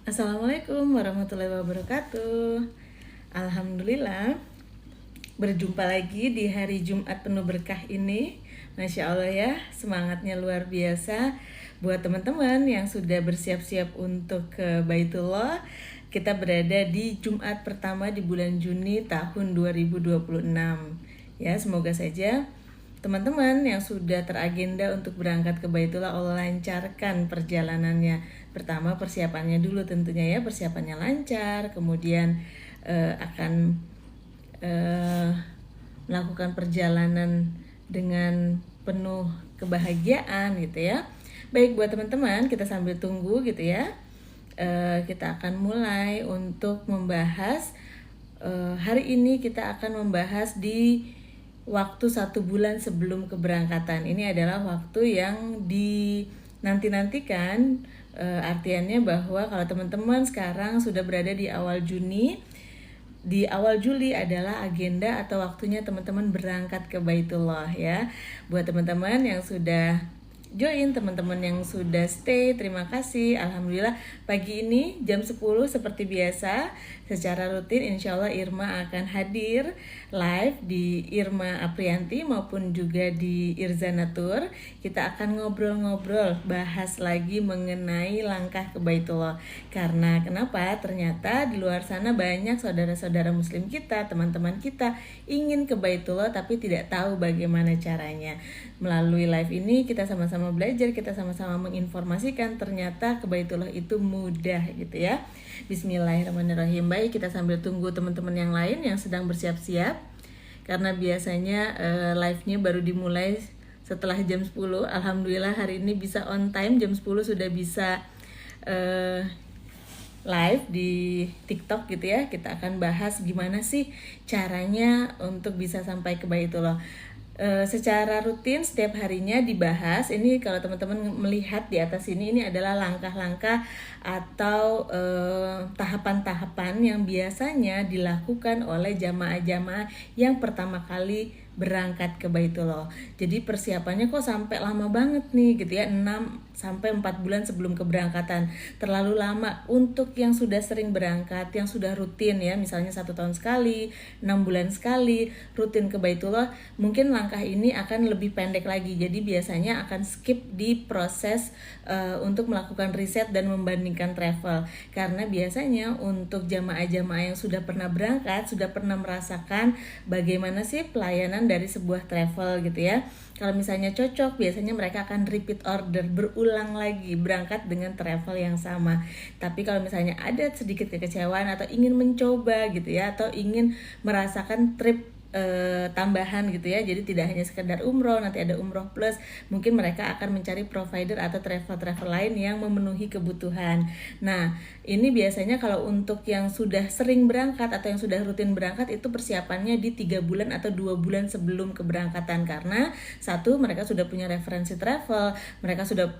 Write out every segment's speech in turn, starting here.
Assalamualaikum warahmatullahi wabarakatuh. Alhamdulillah, berjumpa lagi di hari Jumat penuh berkah ini. Masya Allah ya, semangatnya luar biasa. Buat teman-teman yang sudah bersiap-siap untuk ke Baitullah, kita berada di Jumat pertama di bulan Juni tahun 2026. Ya, semoga saja teman-teman yang sudah teragenda untuk berangkat ke Baitullah, Allah lancarkan perjalanannya. Pertama persiapannya dulu tentunya ya, persiapannya lancar, kemudian akan melakukan perjalanan dengan penuh kebahagiaan gitu ya. Baik, buat teman-teman, kita sambil tunggu gitu ya, kita akan mulai untuk membahas hari ini. Kita akan membahas di waktu 1 bulan sebelum keberangkatan. Ini adalah waktu yang dinanti-nantikan, artiannya bahwa kalau teman-teman sekarang sudah berada di awal Juni, di awal Juli adalah agenda atau waktunya teman-teman berangkat ke Baitullah ya. Buat teman-teman yang sudah join, teman-teman yang sudah stay, terima kasih. Alhamdulillah pagi ini jam 10 seperti biasa secara rutin insya Allah Irma akan hadir live di Irma Aprianti maupun juga di Irzanatur. Kita akan ngobrol-ngobrol, bahas lagi mengenai langkah ke Baitullah. Karena kenapa? Ternyata di luar sana banyak saudara-saudara muslim kita, teman-teman kita ingin ke Baitullah tapi tidak tahu bagaimana caranya. Melalui live ini kita sama-sama belajar, kita sama-sama menginformasikan ternyata ke Baitullah itu mudah gitu ya. Bismillahirrahmanirrahim. Baik, kita sambil tunggu teman-teman yang lain yang sedang bersiap-siap. Karena biasanya live-nya baru dimulai setelah jam 10. Alhamdulillah hari ini bisa on time, jam 10 sudah bisa live di TikTok gitu ya. Kita akan bahas gimana sih caranya untuk bisa sampai ke Baitullah. Secara rutin setiap harinya dibahas. Ini kalau teman-teman melihat di atas ini adalah langkah-langkah atau tahapan-tahapan yang biasanya dilakukan oleh jamaah-jamaah yang pertama kali berangkat ke Baitullah. Jadi persiapannya kok sampai lama banget nih gitu ya, 6 sampai 4 bulan sebelum keberangkatan. Terlalu lama untuk yang sudah sering berangkat, yang sudah rutin ya, misalnya 1 tahun sekali, 6 bulan sekali rutin ke Baitullah. Mungkin langkah ini akan lebih pendek lagi. Jadi biasanya akan skip di proses untuk melakukan riset dan membandingkan travel. Karena biasanya untuk jamaah-jamaah yang sudah pernah berangkat, sudah pernah merasakan bagaimana sih pelayanan dari sebuah travel gitu ya. Kalau misalnya cocok, biasanya mereka akan repeat order, berulang lagi berangkat dengan travel yang sama. Tapi kalau misalnya ada sedikit kekecewaan atau ingin mencoba gitu ya, atau ingin merasakan trip tambahan gitu ya, jadi tidak hanya sekedar umroh, nanti ada umroh plus, mungkin mereka akan mencari provider atau travel lain yang memenuhi kebutuhan. Nah, ini biasanya kalau untuk yang sudah sering berangkat atau yang sudah rutin berangkat itu persiapannya di 3 bulan atau 2 bulan sebelum keberangkatan. Karena satu, mereka sudah punya referensi travel, mereka sudah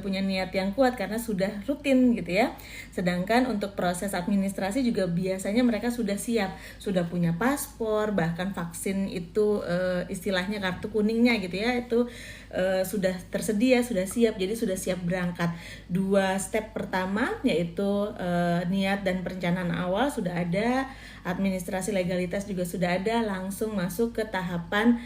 punya niat yang kuat karena sudah rutin gitu ya. Sedangkan untuk proses administrasi juga biasanya mereka sudah siap, sudah punya paspor, bahkan vaksin itu istilahnya kartu kuningnya gitu ya, itu sudah tersedia, sudah siap, jadi sudah siap berangkat. 2 step pertama yaitu niat dan perencanaan awal sudah ada, administrasi legalitas juga sudah ada, langsung masuk ke tahapan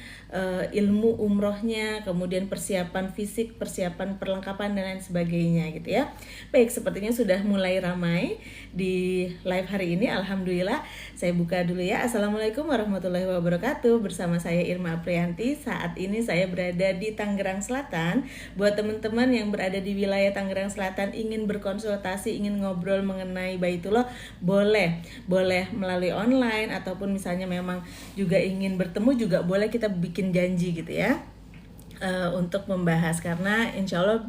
ilmu umrohnya, kemudian persiapan fisik, persiapan perlengkapan dan lain sebagainya gitu ya. Baik, sepertinya sudah mulai ramai di live hari ini. Alhamdulillah, saya buka dulu ya. Assalamualaikum warahmatullahi wabarakatuh. Bersama saya Irma Aprianti. Saat ini saya berada di Tangerang Selatan. Buat teman-teman yang berada di wilayah Tangerang Selatan ingin berkonsultasi, ingin ngobrol mengenai Baitullah, boleh melalui online, ataupun misalnya memang juga ingin bertemu juga boleh, kita bikin janji gitu ya. Untuk membahas, karena insya Allah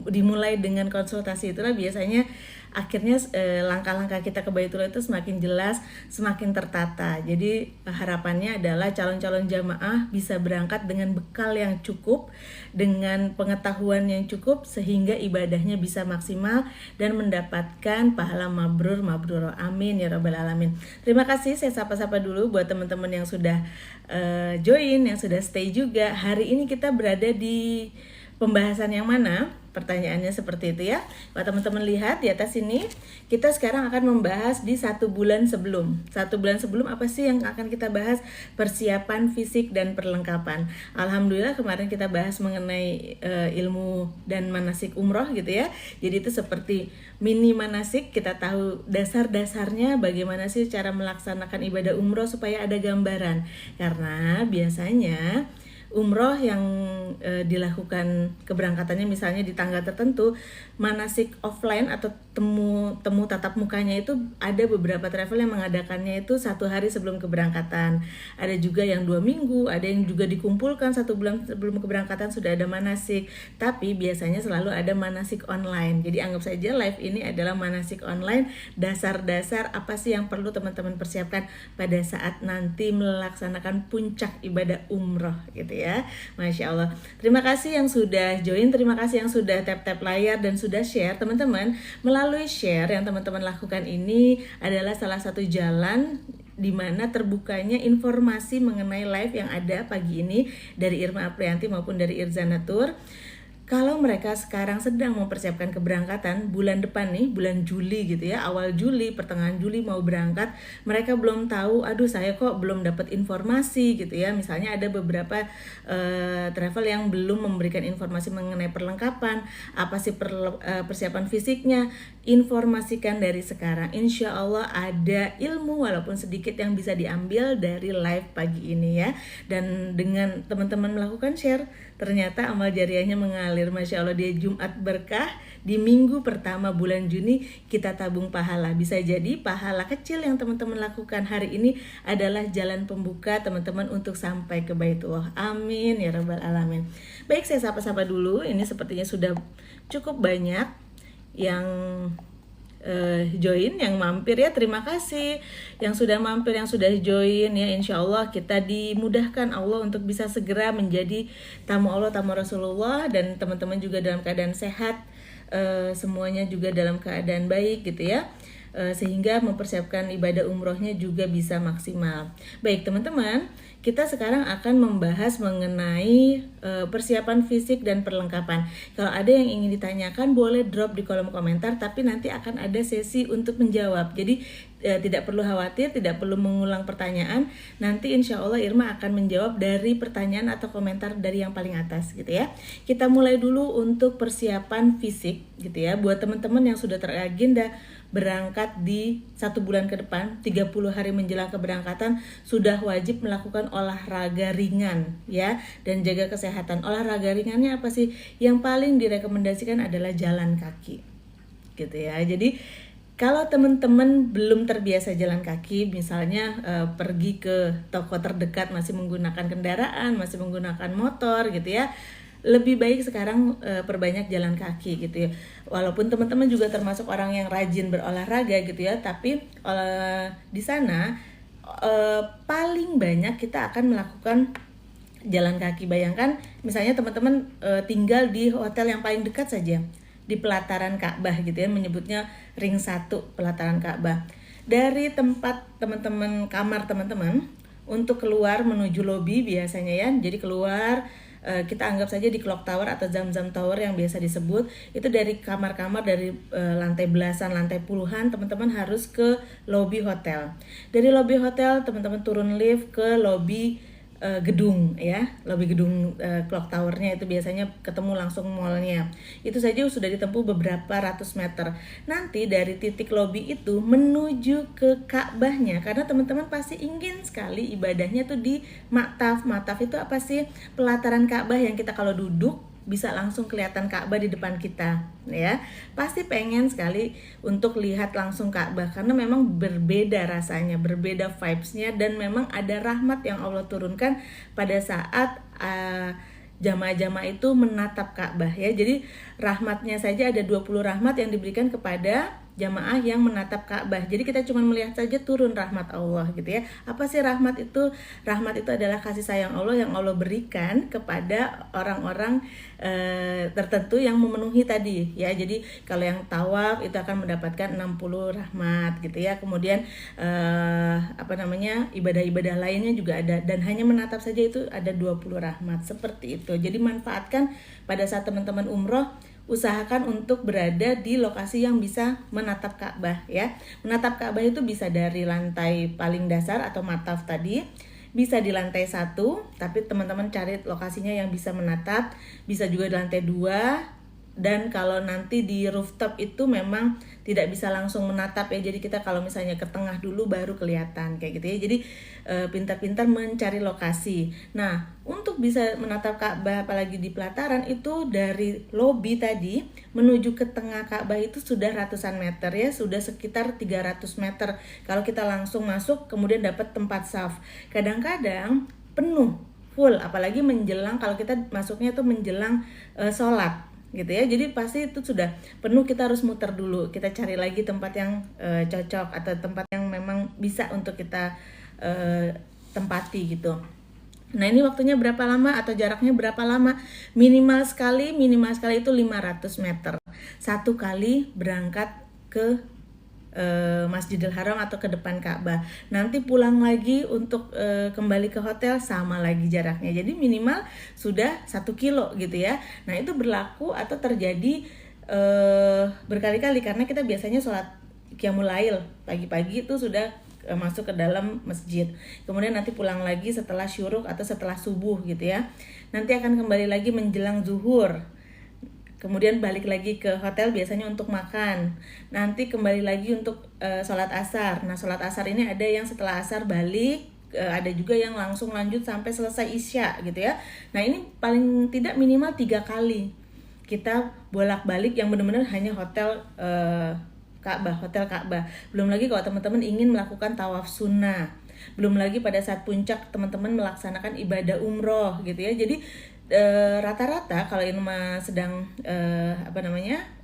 dimulai dengan konsultasi itulah biasanya akhirnya langkah-langkah kita ke Baitullah itu semakin jelas, semakin tertata. Jadi harapannya adalah calon-calon jamaah bisa berangkat dengan bekal yang cukup, dengan pengetahuan yang cukup, sehingga ibadahnya bisa maksimal dan mendapatkan pahala mabrur. Amin ya rabbal alamin. Terima kasih, saya sapa-sapa dulu buat teman-teman yang sudah join, yang sudah stay juga. Hari ini kita berada di pembahasan yang mana? Pertanyaannya seperti itu ya. Kalau teman-teman lihat di atas ini, kita sekarang akan membahas di 1 bulan sebelum. 1 bulan sebelum apa sih yang akan kita bahas? Persiapan fisik dan perlengkapan. Alhamdulillah kemarin kita bahas mengenai ilmu dan manasik umroh gitu ya. Jadi itu seperti mini manasik, kita tahu dasar-dasarnya bagaimana sih cara melaksanakan ibadah umroh supaya ada gambaran. Karena biasanya umroh yang dilakukan keberangkatannya misalnya di tanggal tertentu, manasik offline atau temu tatap mukanya itu ada beberapa travel yang mengadakannya itu 1 hari sebelum keberangkatan. Ada juga yang 2 minggu, ada yang juga dikumpulkan 1 bulan sebelum keberangkatan sudah ada manasik. Tapi biasanya selalu ada manasik online. Jadi anggap saja live ini adalah manasik online, dasar-dasar apa sih yang perlu teman-teman persiapkan pada saat nanti melaksanakan puncak ibadah umroh gitu ya. Masya Allah. Terima kasih yang sudah join, terima kasih yang sudah tap-tap layar dan sudah share. Teman-teman, melalui share yang teman-teman lakukan ini adalah salah satu jalan di mana terbukanya informasi mengenai live yang ada pagi ini dari Irma Aprianti maupun dari Irzana Tour. Kalau mereka sekarang sedang mempersiapkan keberangkatan bulan depan nih, bulan Juli gitu ya, awal Juli, pertengahan Juli mau berangkat, mereka belum tahu, aduh saya kok belum dapat informasi gitu ya. Misalnya ada beberapa travel yang belum memberikan informasi mengenai perlengkapan, apa sih persiapan fisiknya, informasikan dari sekarang. Insya Allah ada ilmu walaupun sedikit yang bisa diambil dari live pagi ini ya. Dan dengan teman-teman melakukan share, ternyata amal jariahnya mengalir. Masya Allah, dia Jumat berkah, di minggu pertama bulan Juni kita tabung pahala. Bisa jadi pahala kecil yang teman-teman lakukan hari ini adalah jalan pembuka teman-teman untuk sampai ke Baitullah. Amin ya rabbal alamin. Baik, saya sapa-sapa dulu. Ini sepertinya sudah cukup banyak yang join, yang mampir ya. Terima kasih yang sudah mampir, yang sudah join ya. Insya Allah kita dimudahkan Allah untuk bisa segera menjadi tamu Allah, tamu Rasulullah, dan teman-teman juga dalam keadaan sehat, semuanya juga dalam keadaan baik gitu ya, sehingga mempersiapkan ibadah umrohnya juga bisa maksimal. Baik teman-teman, kita sekarang akan membahas mengenai persiapan fisik dan perlengkapan. Kalau ada yang ingin ditanyakan boleh drop di kolom komentar, tapi nanti akan ada sesi untuk menjawab. Jadi tidak perlu khawatir, tidak perlu mengulang pertanyaan. Nanti insya Allah Irma akan menjawab dari pertanyaan atau komentar dari yang paling atas gitu ya. Kita mulai dulu untuk persiapan fisik gitu ya. Buat teman-teman yang sudah teragenda berangkat di 1 bulan ke depan, 30 hari menjelang keberangkatan, sudah wajib melakukan olahraga ringan ya, dan jaga kesehatan. Olahraga ringannya apa sih? Yang paling direkomendasikan adalah jalan kaki gitu ya. Jadi kalau teman-teman belum terbiasa jalan kaki, misalnya pergi ke toko terdekat masih menggunakan kendaraan, masih menggunakan motor gitu ya, lebih baik sekarang perbanyak jalan kaki gitu ya. Walaupun teman-teman juga termasuk orang yang rajin berolahraga gitu ya, tapi di sana paling banyak kita akan melakukan jalan kaki. Bayangkan misalnya teman-teman tinggal di hotel yang paling dekat saja, di pelataran Ka'bah gitu ya, menyebutnya ring 1 pelataran Ka'bah. Dari tempat teman-teman, kamar teman-teman untuk keluar menuju lobi biasanya ya, jadi keluar kita anggap saja di Clock Tower atau Zam-Zam Tower yang biasa disebut, itu dari kamar-kamar dari lantai belasan, lantai puluhan, teman-teman harus ke lobi hotel. Dari lobi hotel teman-teman turun lift ke lobi gedung ya, lobi gedung Clock Towernya, itu biasanya ketemu langsung mallnya. Itu saja sudah ditempuh beberapa ratus meter. Nanti dari titik lobi itu menuju ke Ka'bahnya, karena teman-teman pasti ingin sekali ibadahnya tuh di Maktaf. Maktaf itu apa sih? Pelataran Ka'bah yang kita kalau duduk bisa langsung kelihatan Ka'bah di depan kita ya. Pasti pengen sekali untuk lihat langsung Ka'bah, karena memang berbeda rasanya, berbeda vibes-nya, dan memang ada rahmat yang Allah turunkan pada saat jamaah-jamaah itu menatap Ka'bah ya. Jadi rahmatnya saja ada 20 rahmat yang diberikan kepada jamaah yang menatap Ka'bah. Jadi kita cuma melihat saja turun rahmat Allah gitu ya. Apa sih rahmat itu? Rahmat itu adalah kasih sayang Allah yang Allah berikan kepada orang-orang tertentu yang memenuhi tadi ya. Jadi kalau yang tawaf itu akan mendapatkan 60 rahmat gitu ya. Kemudian ibadah-ibadah lainnya juga ada, dan hanya menatap saja itu ada 20 rahmat seperti itu. Jadi manfaatkan pada saat teman-teman umroh, usahakan untuk berada di lokasi yang bisa menatap Ka'bah ya. Menatap Ka'bah itu bisa dari lantai paling dasar atau mataf tadi, bisa di lantai 1, tapi teman-teman cari lokasinya yang bisa menatap, bisa juga di lantai 2. Dan kalau nanti di rooftop itu memang tidak bisa langsung menatap ya, jadi kita kalau misalnya ke tengah dulu baru kelihatan kayak gitu ya. Jadi pintar-pintar mencari lokasi. Nah, untuk bisa menatap Ka'bah apalagi di pelataran itu, dari lobi tadi menuju ke tengah Ka'bah itu sudah ratusan meter ya, sudah sekitar 300 meter kalau kita langsung masuk kemudian dapat tempat saf. Kadang-kadang penuh full, apalagi menjelang, kalau kita masuknya tuh menjelang sholat gitu ya, jadi pasti itu sudah penuh, kita harus muter dulu, kita cari lagi tempat yang cocok atau tempat yang memang bisa untuk kita tempati gitu. Nah, ini waktunya berapa lama atau jaraknya berapa lama? Minimal sekali itu 500 meter satu kali berangkat ke Masjidil Haram atau ke depan Ka'bah. Nanti pulang lagi untuk kembali ke hotel sama lagi jaraknya. Jadi minimal sudah 1 kilo gitu ya. Nah, itu berlaku atau terjadi berkali-kali karena kita biasanya sholat Qiyamul Lail pagi-pagi itu sudah masuk ke dalam masjid. Kemudian nanti pulang lagi setelah syuruk atau setelah subuh gitu ya. Nanti akan kembali lagi menjelang zuhur. Kemudian balik lagi ke hotel biasanya untuk makan. Nanti kembali lagi untuk sholat asar. Nah, sholat asar ini ada yang setelah asar balik, ada juga yang langsung lanjut sampai selesai isya gitu ya. Nah, ini paling tidak minimal 3 kali kita bolak-balik yang benar-benar hanya hotel hotel Ka'bah. Belum lagi kalau teman-teman ingin melakukan tawaf sunnah. Belum lagi pada saat puncak teman-teman melaksanakan ibadah umroh gitu ya. Jadi rata-rata kalau ini sedang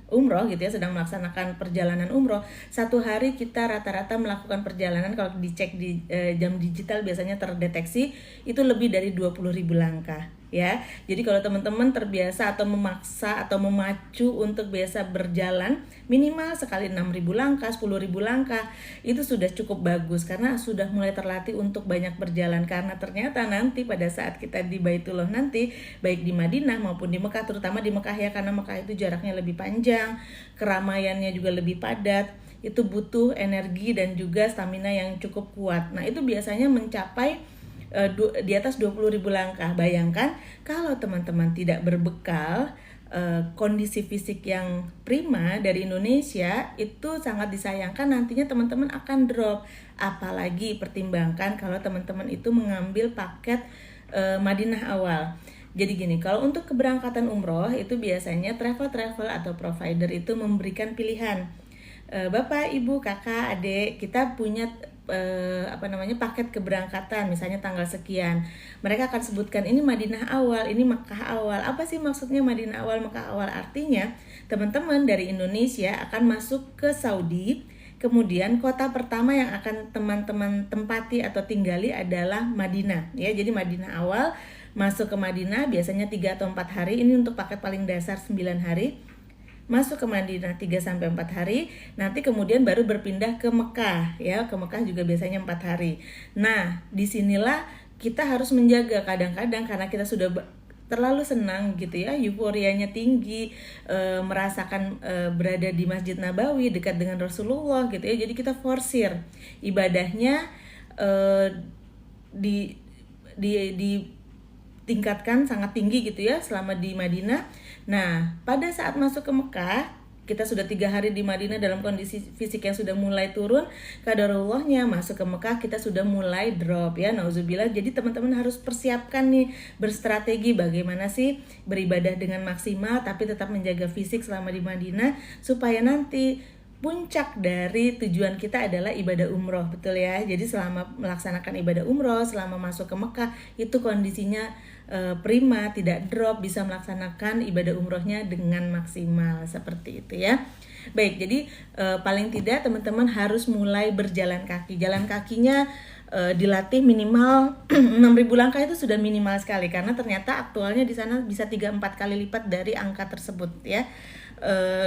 umroh gitu ya, sedang melaksanakan perjalanan umroh, 1 hari kita rata-rata melakukan perjalanan, kalau dicek di jam digital biasanya terdeteksi itu lebih dari 20.000 langkah ya. Jadi kalau teman-teman terbiasa atau memaksa atau memacu untuk biasa berjalan minimal sekali 6.000 langkah, 10.000 langkah, itu sudah cukup bagus karena sudah mulai terlatih untuk banyak berjalan. Karena ternyata nanti pada saat kita di Baitullah nanti, baik di Madinah maupun di Mekah, terutama di Mekah ya, karena Mekah itu jaraknya lebih panjang, keramaiannya juga lebih padat, itu butuh energi dan juga stamina yang cukup kuat. Nah, itu biasanya mencapai di atas 20.000 langkah. Bayangkan kalau teman-teman tidak berbekal kondisi fisik yang prima dari Indonesia, itu sangat disayangkan nantinya teman-teman akan drop. Apalagi pertimbangkan kalau teman-teman itu mengambil paket Madinah awal. Jadi gini, kalau untuk keberangkatan umroh itu biasanya travel atau provider itu memberikan pilihan. Bapak, Ibu, Kakak, Adik, kita punya paket keberangkatan misalnya tanggal sekian. Mereka akan sebutkan ini Madinah awal, ini Mekah awal. Apa sih maksudnya Madinah awal, Mekah awal? Artinya teman-teman dari Indonesia akan masuk ke Saudi, kemudian kota pertama yang akan teman-teman tempati atau tinggali adalah Madinah ya. Jadi Madinah awal, masuk ke Madinah biasanya 3 atau 4 hari. Ini untuk paket paling dasar 9 hari. Masuk ke Madinah 3-4 hari, nanti kemudian baru berpindah ke Mekah ya. Ke Mekah juga biasanya 4 hari. Nah, disinilah kita harus menjaga, kadang-kadang karena kita sudah terlalu senang gitu ya, euforianya tinggi, merasakan berada di Masjid Nabawi dekat dengan Rasulullah gitu ya. Jadi kita forsir ibadahnya, ditingkatkan sangat tinggi gitu ya selama di Madinah. Nah, pada saat masuk ke Mekah, kita sudah 3 hari di Madinah dalam kondisi fisik yang sudah mulai turun, qadarullahnya masuk ke Mekah kita sudah mulai drop ya, nauzubillah. Jadi teman-teman harus persiapkan nih, berstrategi bagaimana sih beribadah dengan maksimal tapi tetap menjaga fisik selama di Madinah, supaya nanti puncak dari tujuan kita adalah ibadah umroh, betul ya. Jadi selama melaksanakan ibadah umroh, selama masuk ke Mekah itu kondisinya prima, tidak drop, bisa melaksanakan ibadah umrohnya dengan maksimal, seperti itu ya. Baik, jadi paling tidak teman-teman harus mulai berjalan kaki. Jalan kakinya dilatih minimal 6.000 langkah itu sudah minimal sekali, karena ternyata aktualnya di sana bisa 3-4 kali lipat dari angka tersebut ya.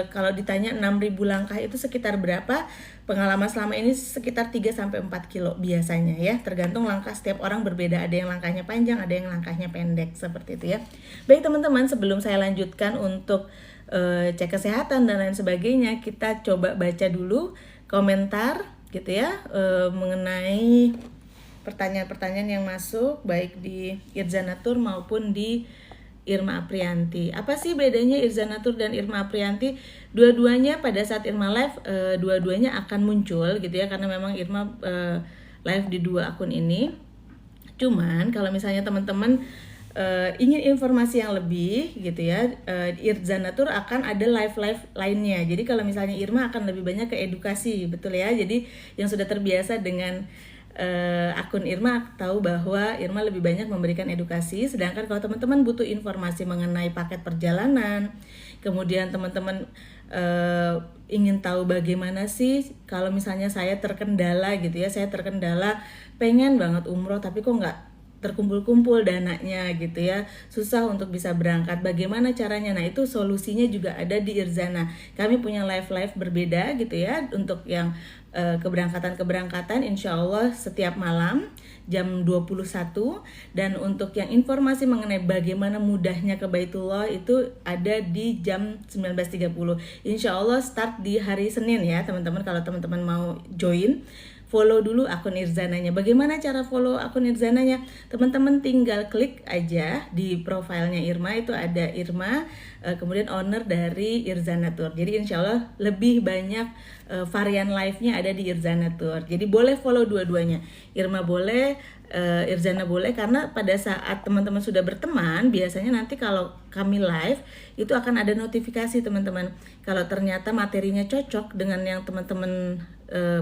Kalau ditanya 6.000 langkah itu sekitar berapa? Pengalaman selama ini sekitar 3-4 kilo biasanya ya. Tergantung langkah, setiap orang berbeda. Ada yang langkahnya panjang, ada yang langkahnya pendek, seperti itu ya. Baik teman-teman, sebelum saya lanjutkan untuk cek kesehatan dan lain sebagainya, kita coba baca dulu komentar gitu ya, mengenai pertanyaan-pertanyaan yang masuk baik di Irzanatur maupun di Irma Aprianti. Apa sih bedanya Irzanatur dan Irma Aprianti? Dua-duanya pada saat Irma live, dua-duanya akan muncul gitu ya, karena memang Irma live di 2 akun ini. Cuman kalau misalnya teman-teman ingin informasi yang lebih gitu ya, Irzanatur akan ada live lainnya. Jadi kalau misalnya Irma akan lebih banyak ke edukasi, betul ya. Jadi yang sudah terbiasa dengan akun Irma tahu bahwa Irma lebih banyak memberikan edukasi. Sedangkan kalau teman-teman butuh informasi mengenai paket perjalanan, kemudian teman-teman ingin tahu bagaimana sih kalau misalnya saya terkendala gitu ya, saya terkendala pengen banget umroh tapi kok nggak terkumpul-kumpul dananya gitu ya, susah untuk bisa berangkat, bagaimana caranya? Nah itu solusinya juga ada di Irzana. Kami punya live berbeda gitu ya, untuk yang keberangkatan insya Allah setiap malam jam 21, dan untuk yang informasi mengenai bagaimana mudahnya ke Baitullah itu ada di jam 19.30. Insya Allah start di hari Senin ya teman-teman. Kalau teman-teman mau join, follow dulu akun Irzananya. Bagaimana cara follow akun Irzananya? Teman-teman tinggal klik aja di profilnya Irma, itu ada Irma, kemudian owner dari Irzanatur. Jadi insya Allah lebih banyak varian live-nya ada di Irzanatur. Jadi boleh follow dua-duanya. Irma boleh, Irzana boleh, karena pada saat teman-teman sudah berteman, biasanya nanti kalau kami live itu akan ada notifikasi teman-teman. Kalau ternyata materinya cocok dengan yang teman-teman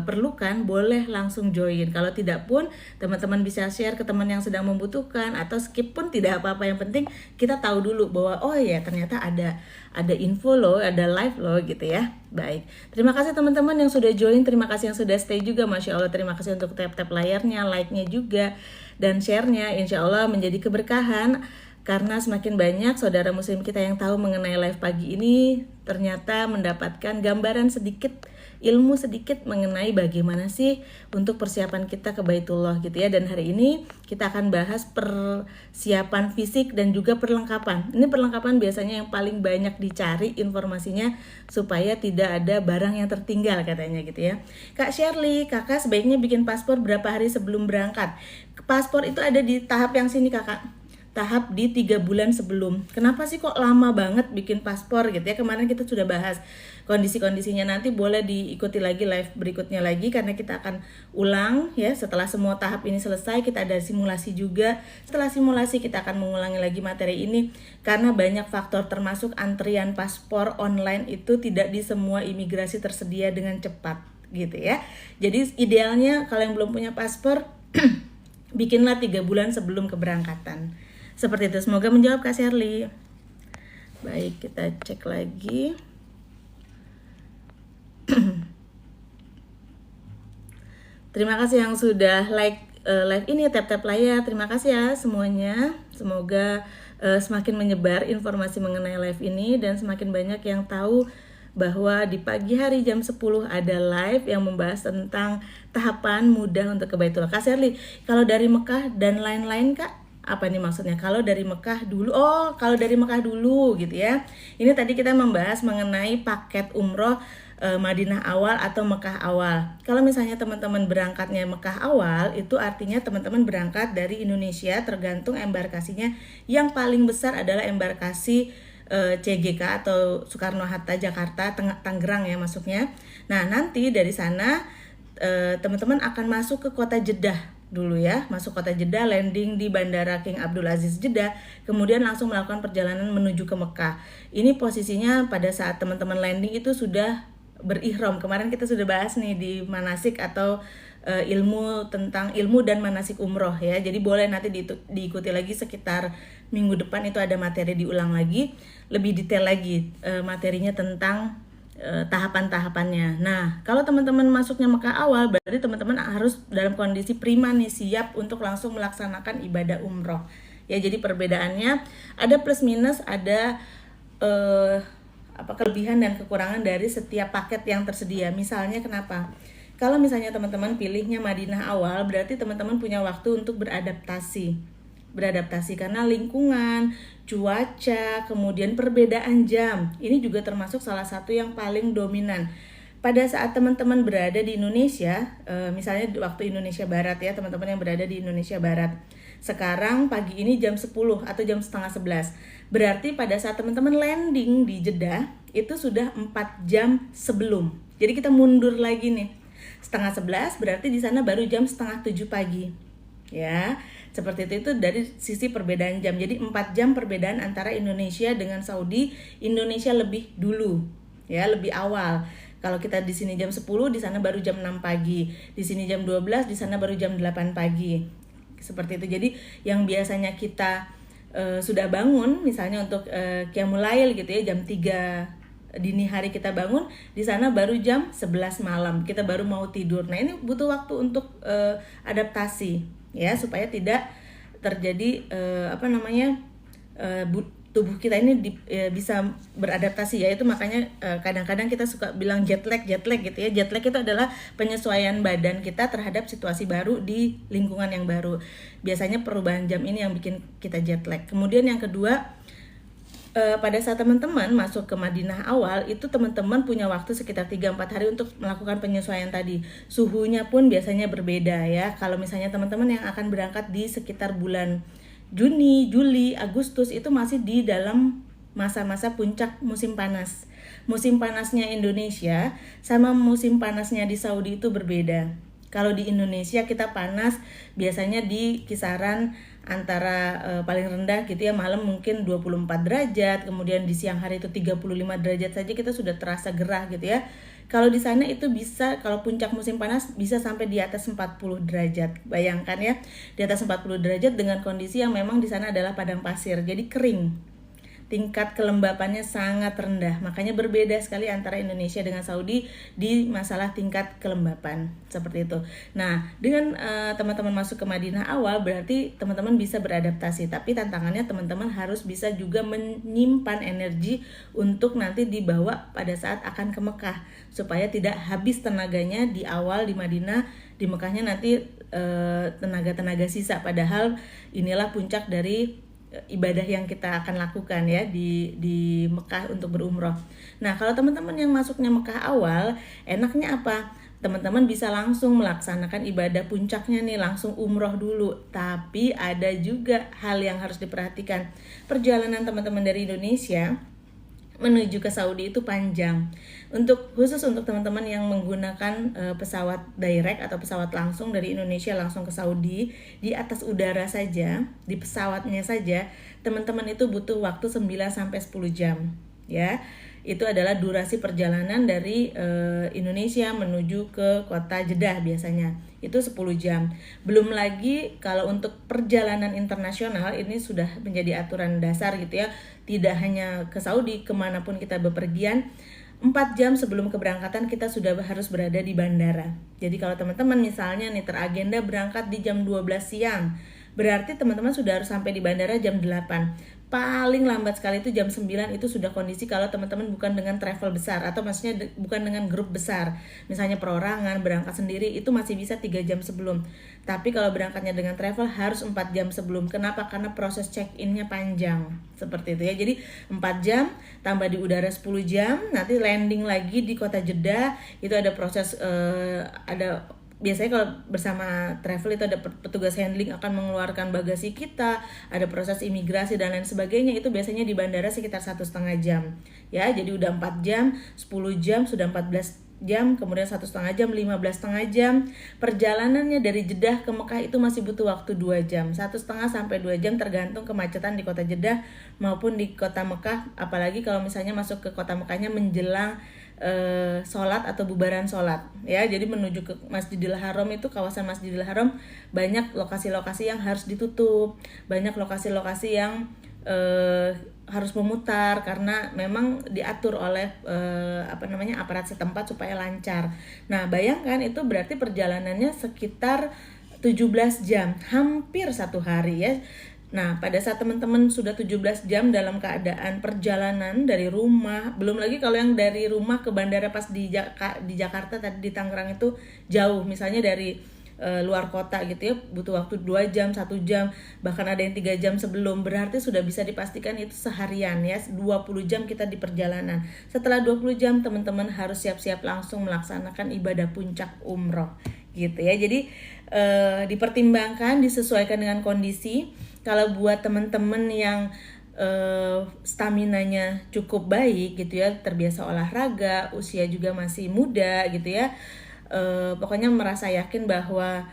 perlukan, boleh langsung join. Kalau tidak pun teman-teman bisa share ke teman yang sedang membutuhkan, atau skip pun tidak apa-apa. Yang penting kita tahu dulu bahwa oh ya ternyata ada info loh, ada live loh gitu ya. Baik, terima kasih teman-teman yang sudah join, terima kasih yang sudah stay juga, Masya Allah. Terima kasih untuk tap-tap layarnya, like-nya juga, dan share-nya. Insya Allah menjadi keberkahan, karena semakin banyak saudara muslim kita yang tahu mengenai live pagi ini, ternyata mendapatkan gambaran sedikit, ilmu sedikit mengenai bagaimana sih untuk persiapan kita ke Baitullah gitu ya. Dan hari ini kita akan bahas persiapan fisik dan juga perlengkapan. Ini perlengkapan biasanya yang paling banyak dicari informasinya, supaya tidak ada barang yang tertinggal katanya gitu ya. Kak Shirley, kakak sebaiknya bikin paspor berapa hari sebelum berangkat? Paspor itu ada di tahap yang sini kakak, tahap di 3 bulan sebelum. Kenapa sih kok lama banget bikin paspor gitu ya? Kemarin kita sudah bahas kondisi-kondisinya, nanti boleh diikuti lagi live berikutnya lagi, karena kita akan ulang ya. Setelah semua tahap ini selesai, kita ada simulasi juga. Setelah simulasi kita akan mengulangi lagi materi ini, karena banyak faktor, termasuk antrian paspor online itu tidak di semua imigrasi tersedia dengan cepat gitu ya. Jadi idealnya kalau yang belum punya paspor bikinlah 3 bulan sebelum keberangkatan. Seperti itu, semoga menjawab Kak Shirley. Baik, kita cek lagi. Terima kasih yang sudah like live ini, tap-tap layar. Terima kasih ya semuanya. Semoga semakin menyebar informasi mengenai live ini, dan semakin banyak yang tahu bahwa di pagi hari jam 10 ada live yang membahas tentang tahapan mudah untuk ke Baitullah. Kak Shirley, kalau dari Mekah dan lain-lain Kak, apa nih maksudnya? Kalau dari Mekah dulu, kalau dari Mekah dulu gitu ya. Ini tadi kita membahas mengenai paket umroh Madinah awal atau Mekah awal. Kalau misalnya teman-teman berangkatnya Mekah awal, itu artinya teman-teman berangkat dari Indonesia, tergantung embarkasinya. Yang paling besar adalah embarkasi CGK atau Soekarno-Hatta Jakarta, Tangerang ya masuknya. Nah nanti dari sana teman-teman akan masuk ke kota Jeddah dulu ya, masuk kota Jeddah, landing di Bandara King Abdul Aziz Jeddah, kemudian langsung melakukan perjalanan menuju ke Mekah. Ini posisinya pada saat teman-teman landing itu sudah berihram. Kemarin kita sudah bahas nih di manasik atau ilmu tentang ilmu dan manasik umroh ya. Jadi boleh nanti diikuti lagi sekitar minggu depan, itu ada materi diulang lagi, lebih detail lagi materinya tentang tahapan-tahapannya. Nah, kalau teman-teman masuknya Mekah awal, berarti teman-teman harus dalam kondisi prima nih, siap untuk langsung melaksanakan ibadah umroh. Ya, jadi perbedaannya ada plus minus, ada kelebihan dan kekurangan dari setiap paket yang tersedia. Misalnya kenapa? Kalau misalnya teman-teman pilihnya Madinah awal, berarti teman-teman punya waktu untuk beradaptasi karena lingkungan, cuaca, kemudian perbedaan jam. Ini juga termasuk salah satu yang paling dominan. Pada saat teman-teman berada di Indonesia, misalnya waktu Indonesia Barat ya, teman-teman yang berada di Indonesia Barat. Sekarang pagi ini jam 10 atau jam setengah 11. Berarti pada saat teman-teman landing di Jeddah, itu sudah 4 jam sebelum. Jadi kita mundur lagi nih. Setengah 11 berarti di sana baru jam setengah 7 pagi. Ya, seperti itu dari sisi perbedaan jam. Jadi 4 jam perbedaan antara Indonesia dengan Saudi. Indonesia lebih dulu, ya, lebih awal. Kalau kita di sini jam 10, di sana baru jam 6 pagi. Di sini jam 12, di sana baru jam 8 pagi. Seperti itu. Jadi yang biasanya kita sudah bangun misalnya untuk qiyamul lail gitu ya, jam 3 dini hari kita bangun, di sana baru jam 11 malam kita baru mau tidur. Nah, ini butuh waktu untuk adaptasi ya, supaya tidak terjadi tubuh kita ini bisa beradaptasi ya. Itu makanya kadang-kadang kita suka bilang jet lag gitu ya. Jet lag itu adalah penyesuaian badan kita terhadap situasi baru di lingkungan yang baru. Biasanya perubahan jam ini yang bikin kita jet lag. Kemudian yang kedua, pada saat teman-teman masuk ke Madinah awal, itu teman-teman punya waktu sekitar 3-4 hari untuk melakukan penyesuaian tadi. Suhunya pun biasanya berbeda ya. Kalau misalnya teman-teman yang akan berangkat di sekitar bulan Juni, Juli, Agustus, itu masih di dalam masa-masa puncak musim panas. Musim panasnya Indonesia sama musim panasnya di Saudi itu berbeda. Kalau di Indonesia kita panas biasanya di kisaran antara paling rendah gitu ya, malam mungkin 24 derajat, kemudian di siang hari itu 35 derajat saja kita sudah terasa gerah gitu ya. Kalau di sana itu bisa, kalau puncak musim panas bisa sampai di atas 40 derajat. Bayangkan ya, di atas 40 derajat dengan kondisi yang memang di sana adalah padang pasir, jadi kering. Tingkat kelembapannya sangat rendah. Makanya berbeda sekali antara Indonesia dengan Saudi di masalah tingkat kelembapan. Seperti itu. Nah, dengan teman-teman masuk ke Madinah awal, berarti teman-teman bisa beradaptasi. Tapi tantangannya teman-teman harus bisa juga menyimpan energi untuk nanti dibawa pada saat akan ke Mekah. Supaya tidak habis tenaganya di awal di Madinah, di Mekahnya nanti tenaga-tenaga sisa. Padahal inilah puncak dari ibadah yang kita akan lakukan ya di Mekah untuk berumroh. Nah, kalau teman-teman yang masuknya Mekah awal, enaknya apa? Teman-teman bisa langsung melaksanakan ibadah puncaknya nih, langsung umroh dulu. Tapi ada juga hal yang harus diperhatikan. Perjalanan teman-teman dari Indonesia menuju ke Saudi itu panjang. Khusus untuk teman-teman yang menggunakan pesawat direct atau pesawat langsung dari Indonesia langsung ke Saudi, di atas udara saja, di pesawatnya saja, teman-teman itu butuh waktu 9 sampai 10 jam, ya. Itu adalah durasi perjalanan dari Indonesia menuju ke kota Jeddah biasanya. Itu 10 jam. Belum lagi kalau untuk perjalanan internasional, ini sudah menjadi aturan dasar gitu ya. Tidak hanya ke Saudi, kemanapun kita bepergian, 4 jam sebelum keberangkatan kita sudah harus berada di bandara. Jadi kalau teman-teman misalnya nih teragenda berangkat di jam 12 siang, berarti teman-teman sudah harus sampai di bandara jam 8. Paling lambat sekali itu jam 9 itu sudah kondisi kalau teman-teman bukan dengan travel besar, atau maksudnya bukan dengan grup besar. Misalnya perorangan, berangkat sendiri, itu masih bisa 3 jam sebelum. Tapi kalau berangkatnya dengan travel harus 4 jam sebelum. Kenapa? Karena proses check-in-nya panjang. Seperti itu ya. Jadi 4 jam tambah di udara 10 jam, nanti landing lagi di kota Jeddah. Itu ada proses biasanya kalau bersama travel itu ada petugas handling akan mengeluarkan bagasi kita, ada proses imigrasi dan lain sebagainya. Itu biasanya di bandara sekitar 1,5 jam ya. Jadi udah 4 jam, 10 jam, sudah 14 jam, kemudian 1,5 jam, 15,5 jam. Perjalanannya dari Jeddah ke Mekah itu masih butuh waktu 2 jam, 1,5 sampai 2 jam tergantung kemacetan di kota Jeddah maupun di kota Mekah. Apalagi kalau misalnya masuk ke kota Mekahnya menjelang sholat atau bubaran sholat ya. Jadi menuju ke Masjidil Haram itu, kawasan Masjidil Haram banyak lokasi-lokasi yang harus ditutup, banyak lokasi-lokasi yang harus memutar karena memang diatur oleh aparat setempat supaya lancar. Nah, bayangkan itu berarti perjalanannya sekitar 17 jam, hampir 1 hari ya. Nah, pada saat teman-teman sudah 17 jam dalam keadaan perjalanan dari rumah, belum lagi kalau yang dari rumah ke bandara pas di Jakarta tadi, di Tangerang itu jauh, misalnya dari luar kota gitu ya, butuh waktu 2 jam, 1 jam, bahkan ada yang 3 jam sebelum, berarti sudah bisa dipastikan itu seharian ya, 20 jam kita di perjalanan. Setelah 20 jam teman-teman harus siap-siap langsung melaksanakan ibadah puncak umroh gitu ya. Jadi dipertimbangkan, disesuaikan dengan kondisi. Kalau buat teman-teman yang staminanya cukup baik gitu ya, terbiasa olahraga, usia juga masih muda gitu ya, pokoknya merasa yakin bahwa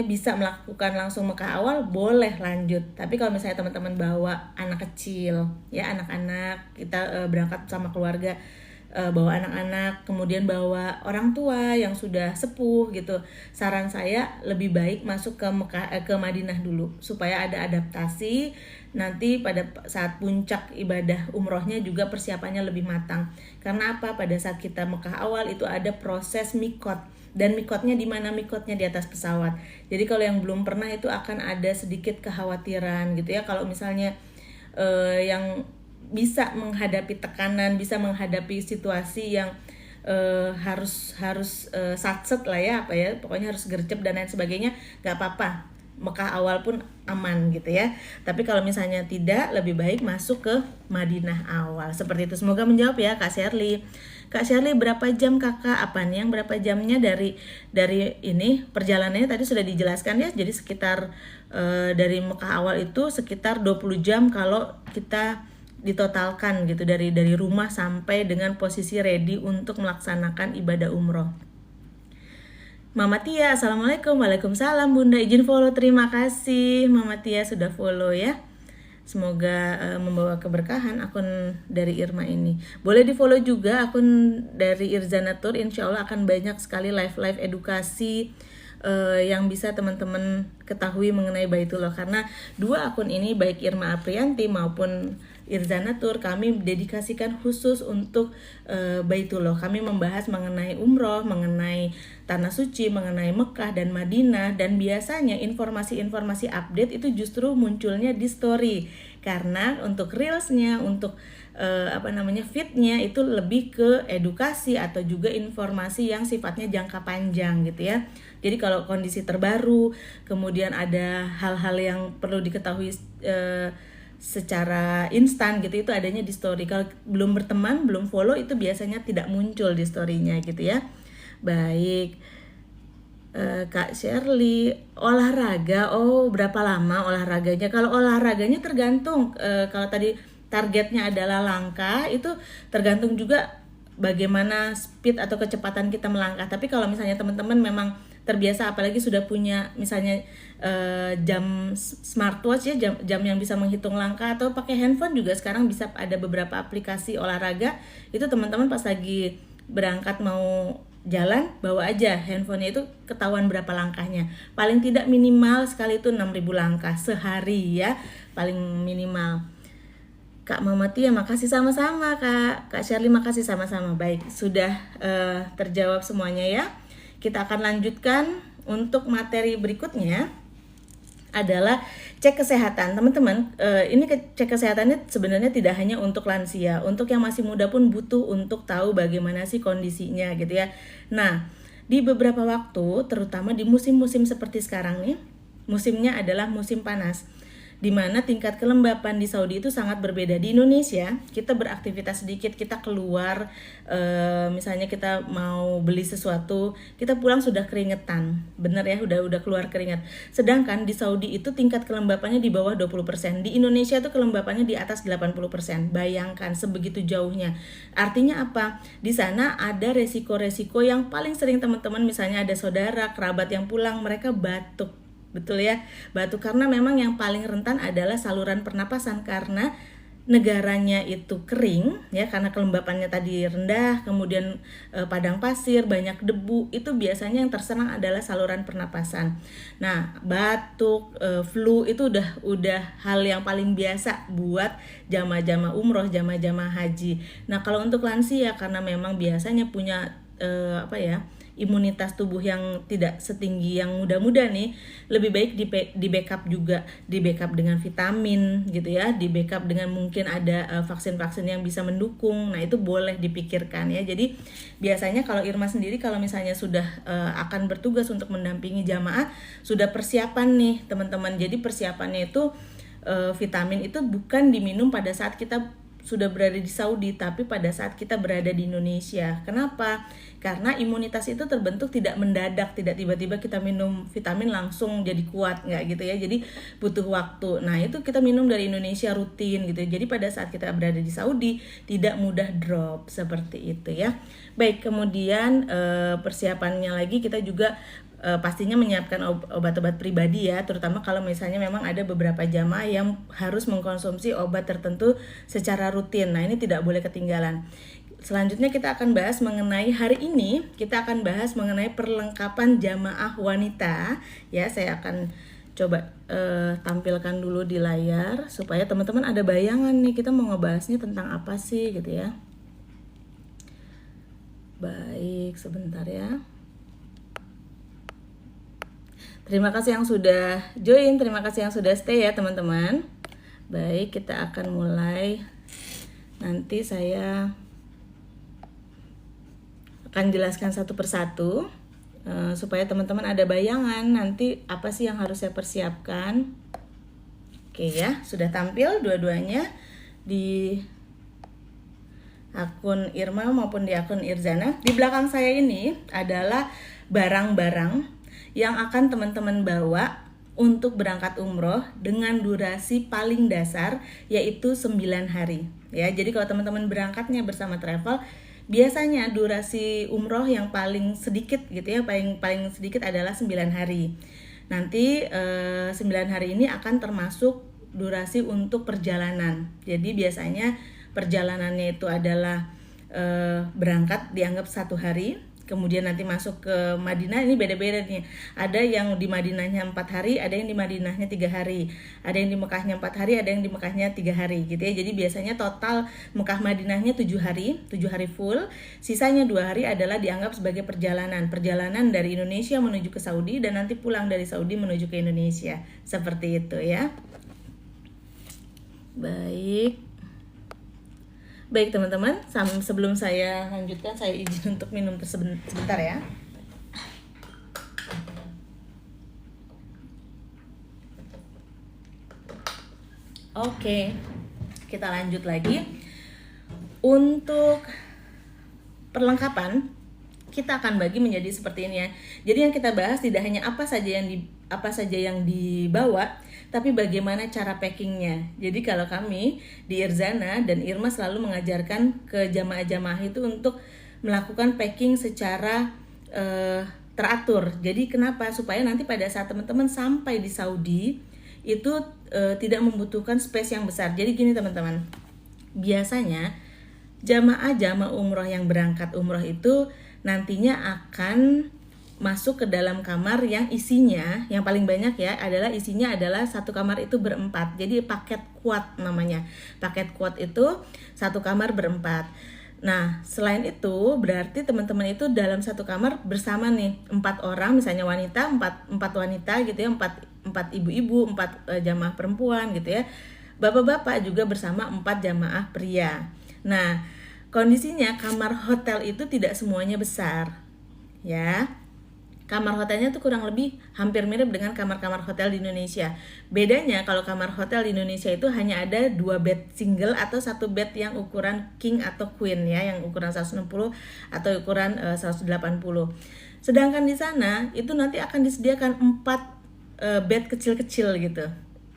bisa melakukan langsung Mekah awal, boleh lanjut. Tapi kalau misalnya teman-teman bawa anak kecil ya, anak-anak, kita berangkat sama keluarga, bawa anak-anak, kemudian bawa orang tua yang sudah sepuh gitu, saran saya lebih baik masuk ke Madinah dulu supaya ada adaptasi. Nanti pada saat puncak ibadah umrohnya juga persiapannya lebih matang. Karena apa? Pada saat kita Mekah awal itu ada proses mikot, dan mikotnya di mana? Mikotnya di atas pesawat. Jadi kalau yang belum pernah itu akan ada sedikit kekhawatiran gitu ya, kalau misalnya yang bisa menghadapi tekanan, bisa menghadapi situasi yang harus satset lah ya, pokoknya harus gercep dan lain sebagainya, nggak apa-apa, Mekah awal pun aman gitu ya. Tapi kalau misalnya tidak, lebih baik masuk ke Madinah awal. Seperti itu. Semoga menjawab ya Kak Shirley. Kak Shirley, berapa jam kakak? Apa nih yang berapa jamnya dari ini perjalanannya tadi sudah dijelaskan ya. Jadi sekitar dari Mekah awal itu sekitar 20 jam kalau kita ditotalkan gitu, dari rumah sampai dengan posisi ready untuk melaksanakan ibadah umroh. Mama Tia, Assalamualaikum. Waalaikumsalam Bunda, izin follow, terima kasih Mama Tia sudah follow ya. Semoga membawa keberkahan akun dari Irma ini. Boleh di follow juga akun dari Irzanatur, insya Allah akan banyak sekali live edukasi yang bisa teman-teman ketahui mengenai Baitullah. Karena dua akun ini, baik Irma Aprianti maupun Irzanatur, kami dedikasikan khusus untuk Baitullah. Kami membahas mengenai umroh, mengenai tanah suci, mengenai Mekah dan Madinah, dan biasanya informasi-informasi update itu justru munculnya di story. Karena untuk reelsnya, untuk fitnya itu lebih ke edukasi atau juga informasi yang sifatnya jangka panjang gitu ya. Jadi kalau kondisi terbaru, kemudian ada hal-hal yang perlu diketahui secara instan gitu, itu adanya di story. Kalau belum berteman, belum follow, itu biasanya tidak muncul di story-nya gitu ya. Baik, Kak Shirley, olahraga, berapa lama olahraganya? Kalau olahraganya tergantung, kalau tadi targetnya adalah langkah, itu tergantung juga bagaimana speed atau kecepatan kita melangkah. Tapi kalau misalnya teman-teman memang terbiasa, apalagi sudah punya misalnya jam smartwatch ya, jam yang bisa menghitung langkah, atau pakai handphone juga sekarang bisa ada beberapa aplikasi olahraga. Itu teman-teman pas lagi berangkat mau jalan, bawa aja handphonenya, itu ketahuan berapa langkahnya. Paling tidak minimal sekali itu 6.000 langkah sehari ya, paling minimal. Kak Mama Tia, makasih sama-sama Kak Shirley, makasih sama-sama. Baik, sudah terjawab semuanya ya. Kita akan lanjutkan untuk materi berikutnya adalah cek kesehatan. Teman-teman, ini cek kesehatannya sebenarnya tidak hanya untuk lansia, untuk yang masih muda pun butuh untuk tahu bagaimana sih kondisinya gitu ya. Nah, di beberapa waktu, terutama di musim-musim seperti sekarang nih, musimnya adalah musim panas, di mana tingkat kelembapan di Saudi itu sangat berbeda. Di Indonesia, kita beraktivitas sedikit, kita keluar, misalnya kita mau beli sesuatu, kita pulang sudah keringetan, bener ya, udah keluar keringat. Sedangkan di Saudi itu tingkat kelembapannya di bawah 20%, di Indonesia itu kelembapannya di atas 80%. Bayangkan sebegitu jauhnya. Artinya apa? Di sana ada resiko-resiko yang paling sering teman-teman, misalnya ada saudara, kerabat yang pulang, mereka batuk. Betul ya, batuk, karena memang yang paling rentan adalah saluran pernapasan, karena negaranya itu kering ya, karena kelembapannya tadi rendah, kemudian padang pasir, banyak debu, itu biasanya yang terserang adalah saluran pernapasan. Nah, batuk, flu itu udah hal yang paling biasa buat jamaah-jamaah umroh, jamaah-jamaah haji. Nah, kalau untuk lansia karena memang biasanya punya imunitas tubuh yang tidak setinggi yang muda-muda nih, lebih baik di backup juga, di backup dengan vitamin gitu ya, di backup dengan mungkin ada vaksin-vaksin yang bisa mendukung. Nah, itu boleh dipikirkan ya. Jadi biasanya kalau Irma sendiri kalau misalnya sudah akan bertugas untuk mendampingi jamaah, sudah persiapan nih teman-teman. Jadi persiapannya itu vitamin itu bukan diminum pada saat kita sudah berada di Saudi, tapi pada saat kita berada di Indonesia. Kenapa? Karena imunitas itu terbentuk tidak mendadak, tidak tiba-tiba kita minum vitamin langsung jadi kuat, nggak gitu ya. Jadi butuh waktu. Nah, itu kita minum dari Indonesia rutin gitu. Jadi pada saat kita berada di Saudi tidak mudah drop seperti itu ya. Baik, kemudian persiapannya lagi kita juga pastinya menyiapkan obat-obat pribadi ya, terutama kalau misalnya memang ada beberapa jamaah yang harus mengkonsumsi obat tertentu secara rutin. Nah, ini tidak boleh ketinggalan. Selanjutnya kita akan bahas mengenai hari ini, kita akan bahas mengenai perlengkapan jamaah wanita ya. Saya akan coba tampilkan dulu di layar supaya teman-teman ada bayangan nih kita mau ngebahasnya tentang apa sih gitu ya. Baik, sebentar ya. Terima kasih yang sudah join, terima kasih yang sudah stay ya teman-teman. Baik, kita akan mulai. Nanti saya akan jelaskan satu persatu supaya teman-teman ada bayangan nanti apa sih yang harus saya persiapkan. Oke ya, sudah tampil dua-duanya di akun Irma maupun di akun Irzana. Di belakang saya ini adalah barang-barang yang akan teman-teman bawa untuk berangkat umroh dengan durasi paling dasar yaitu 9 hari ya. Jadi kalau teman-teman berangkatnya bersama travel, biasanya durasi umroh yang paling sedikit gitu ya, paling sedikit adalah 9 hari. Nanti 9 hari ini akan termasuk durasi untuk perjalanan. Jadi biasanya perjalanannya itu adalah berangkat dianggap 1 hari, kemudian nanti masuk ke Madinah. Ini beda-beda nih, ada yang di Madinahnya 4 hari, ada yang di Madinahnya 3 hari, ada yang di Mekahnya 4 hari, ada yang di Mekahnya 3 hari gitu ya. Jadi biasanya total Mekah Madinahnya 7 hari full, sisanya 2 hari adalah dianggap sebagai perjalanan dari Indonesia menuju ke Saudi dan nanti pulang dari Saudi menuju ke Indonesia, seperti itu ya. Baik teman-teman, sebelum saya lanjutkan, saya izin untuk minum sebentar ya. Oke, kita lanjut lagi. Untuk perlengkapan kita akan bagi menjadi seperti ini ya. Jadi yang kita bahas tidak hanya apa saja yang dibawa, tapi bagaimana cara packingnya. Jadi kalau kami di Irzana dan Irma selalu mengajarkan ke jamaah-jamaah itu untuk melakukan packing secara teratur. Jadi kenapa? Supaya nanti pada saat teman-teman sampai di Saudi itu tidak membutuhkan space yang besar. Jadi gini teman-teman, biasanya jamaah umroh yang berangkat umroh itu nantinya akan masuk ke dalam kamar yang isinya, yang paling banyak ya, isinya adalah satu kamar itu berempat. Jadi paket quad namanya. Paket quad itu satu kamar berempat. Nah, selain itu berarti teman-teman itu dalam satu kamar bersama nih 4 orang, misalnya wanita, 4 wanita gitu ya, 4 ibu-ibu, 4 jamaah perempuan gitu ya. Bapak-bapak juga bersama 4 jamaah pria. Nah, kondisinya kamar hotel itu tidak semuanya besar ya. Kamar hotelnya tuh kurang lebih hampir mirip dengan kamar-kamar hotel di Indonesia. Bedanya kalau kamar hotel di Indonesia itu hanya ada 2 bed single atau 1 bed yang ukuran king atau queen ya, yang ukuran 160 atau ukuran 180. Sedangkan di sana itu nanti akan disediakan 4 bed kecil-kecil gitu.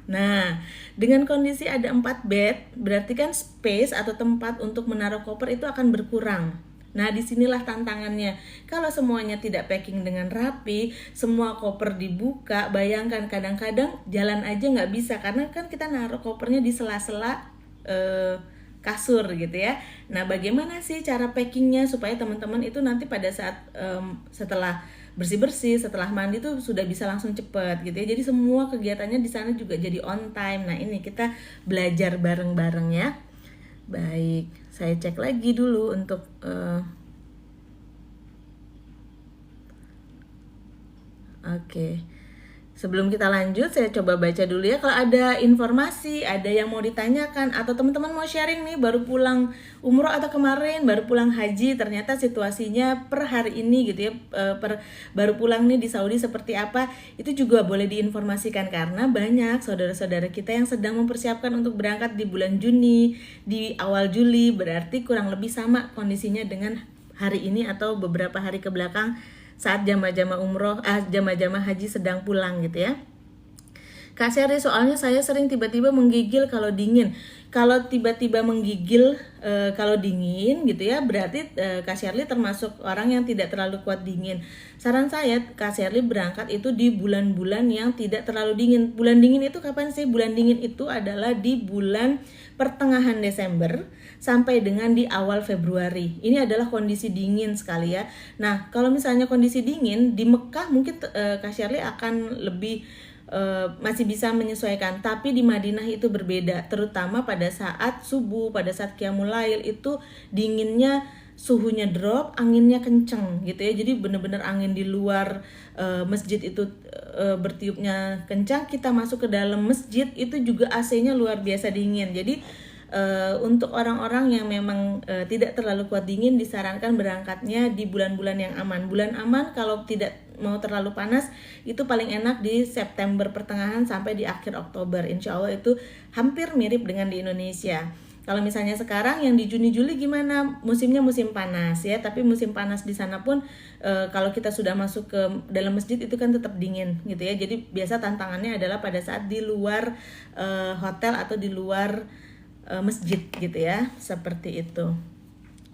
Nah, dengan kondisi ada 4 bed, berarti kan space atau tempat untuk menaruh koper itu akan berkurang. Nah, disinilah tantangannya. Kalau semuanya tidak packing dengan rapi, semua koper dibuka, bayangkan kadang-kadang jalan aja nggak bisa, karena kan kita naruh kopernya di sela-sela kasur gitu ya. Nah, bagaimana sih cara packingnya supaya teman-teman itu nanti pada saat setelah bersih-bersih, setelah mandi tuh sudah bisa langsung cepet gitu ya. Jadi semua kegiatannya di sana juga jadi on time. Nah, ini kita belajar bareng-bareng ya. Baik, saya cek lagi dulu untuk Oke. Sebelum kita lanjut, saya coba baca dulu ya. Kalau ada informasi, ada yang mau ditanyakan, atau teman-teman mau sharing nih, baru pulang umroh atau kemarin, baru pulang haji, ternyata situasinya per hari ini gitu ya, baru pulang nih di Saudi seperti apa, itu juga boleh diinformasikan karena banyak saudara-saudara kita yang sedang mempersiapkan untuk berangkat di bulan Juni, di awal Juli, berarti kurang lebih sama kondisinya dengan hari ini atau beberapa hari ke belakang saat jamaah-jamaah umroh, jamaah-jamaah haji sedang pulang gitu ya. Kak Sherly, soalnya saya sering tiba-tiba menggigil kalau dingin. Kalau tiba-tiba menggigil kalau dingin gitu ya, berarti Kak Sherly termasuk orang yang tidak terlalu kuat dingin. Saran saya, Kak Sherly berangkat itu di bulan-bulan yang tidak terlalu dingin. Bulan dingin itu kapan sih? Bulan dingin itu adalah di bulan pertengahan Desember sampai dengan di awal Februari. Ini adalah kondisi dingin sekali ya. Nah, kalau misalnya kondisi dingin di Mekah mungkin Kak Sherly akan lebih masih bisa menyesuaikan, tapi di Madinah itu berbeda, terutama pada saat subuh, pada saat Qiyamul Lail itu dinginnya, suhunya drop, anginnya kenceng gitu ya. Jadi bener-bener angin di luar masjid itu bertiupnya kencang, kita masuk ke dalam masjid itu juga AC-nya luar biasa dingin. Jadi untuk orang-orang yang memang tidak terlalu kuat dingin, disarankan berangkatnya di bulan-bulan yang aman. Bulan aman kalau tidak mau terlalu panas itu paling enak di September pertengahan sampai di akhir Oktober. Insya Allah itu hampir mirip dengan di Indonesia. Kalau misalnya sekarang yang di Juni-Juli gimana? Musimnya musim panas ya, tapi musim panas di sana pun kalau kita sudah masuk ke dalam masjid itu kan tetap dingin gitu ya. Jadi biasa tantangannya adalah pada saat di luar hotel atau di luar masjid gitu ya, seperti itu.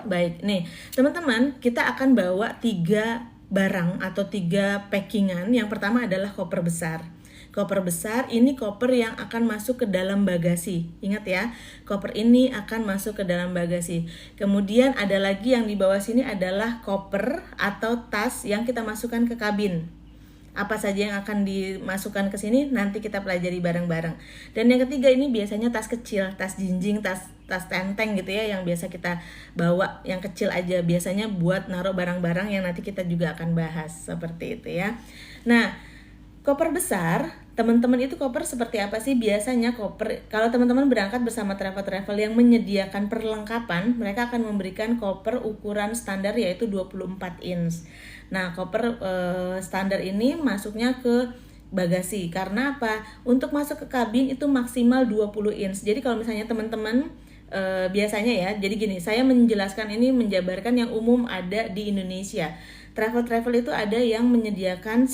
Baik, nih teman-teman, kita akan bawa 3 barang atau 3 packingan. Yang pertama adalah koper besar. Koper besar ini koper yang akan masuk ke dalam bagasi. Ingat ya, koper ini akan masuk ke dalam bagasi. Kemudian ada lagi yang di bawah sini adalah koper atau tas yang kita masukkan ke kabin. Apa saja yang akan dimasukkan ke sini nanti kita pelajari bareng-bareng. Dan yang ketiga ini biasanya tas kecil, tas jinjing, tas tenteng gitu ya, yang biasa kita bawa, yang kecil aja, biasanya buat naruh barang-barang yang nanti kita juga akan bahas seperti itu ya. Nah, koper besar, teman-teman itu koper seperti apa sih? Biasanya koper, kalau teman-teman berangkat bersama travel-travel yang menyediakan perlengkapan, mereka akan memberikan koper ukuran standar yaitu 24 inch. Nah, koper standar ini masuknya ke bagasi. Karena apa? Untuk masuk ke kabin itu maksimal 20 inch. Jadi kalau misalnya teman-teman biasanya ya, jadi gini, saya menjelaskan ini, menjabarkan yang umum ada di Indonesia. Travel-travel itu ada yang menyediakan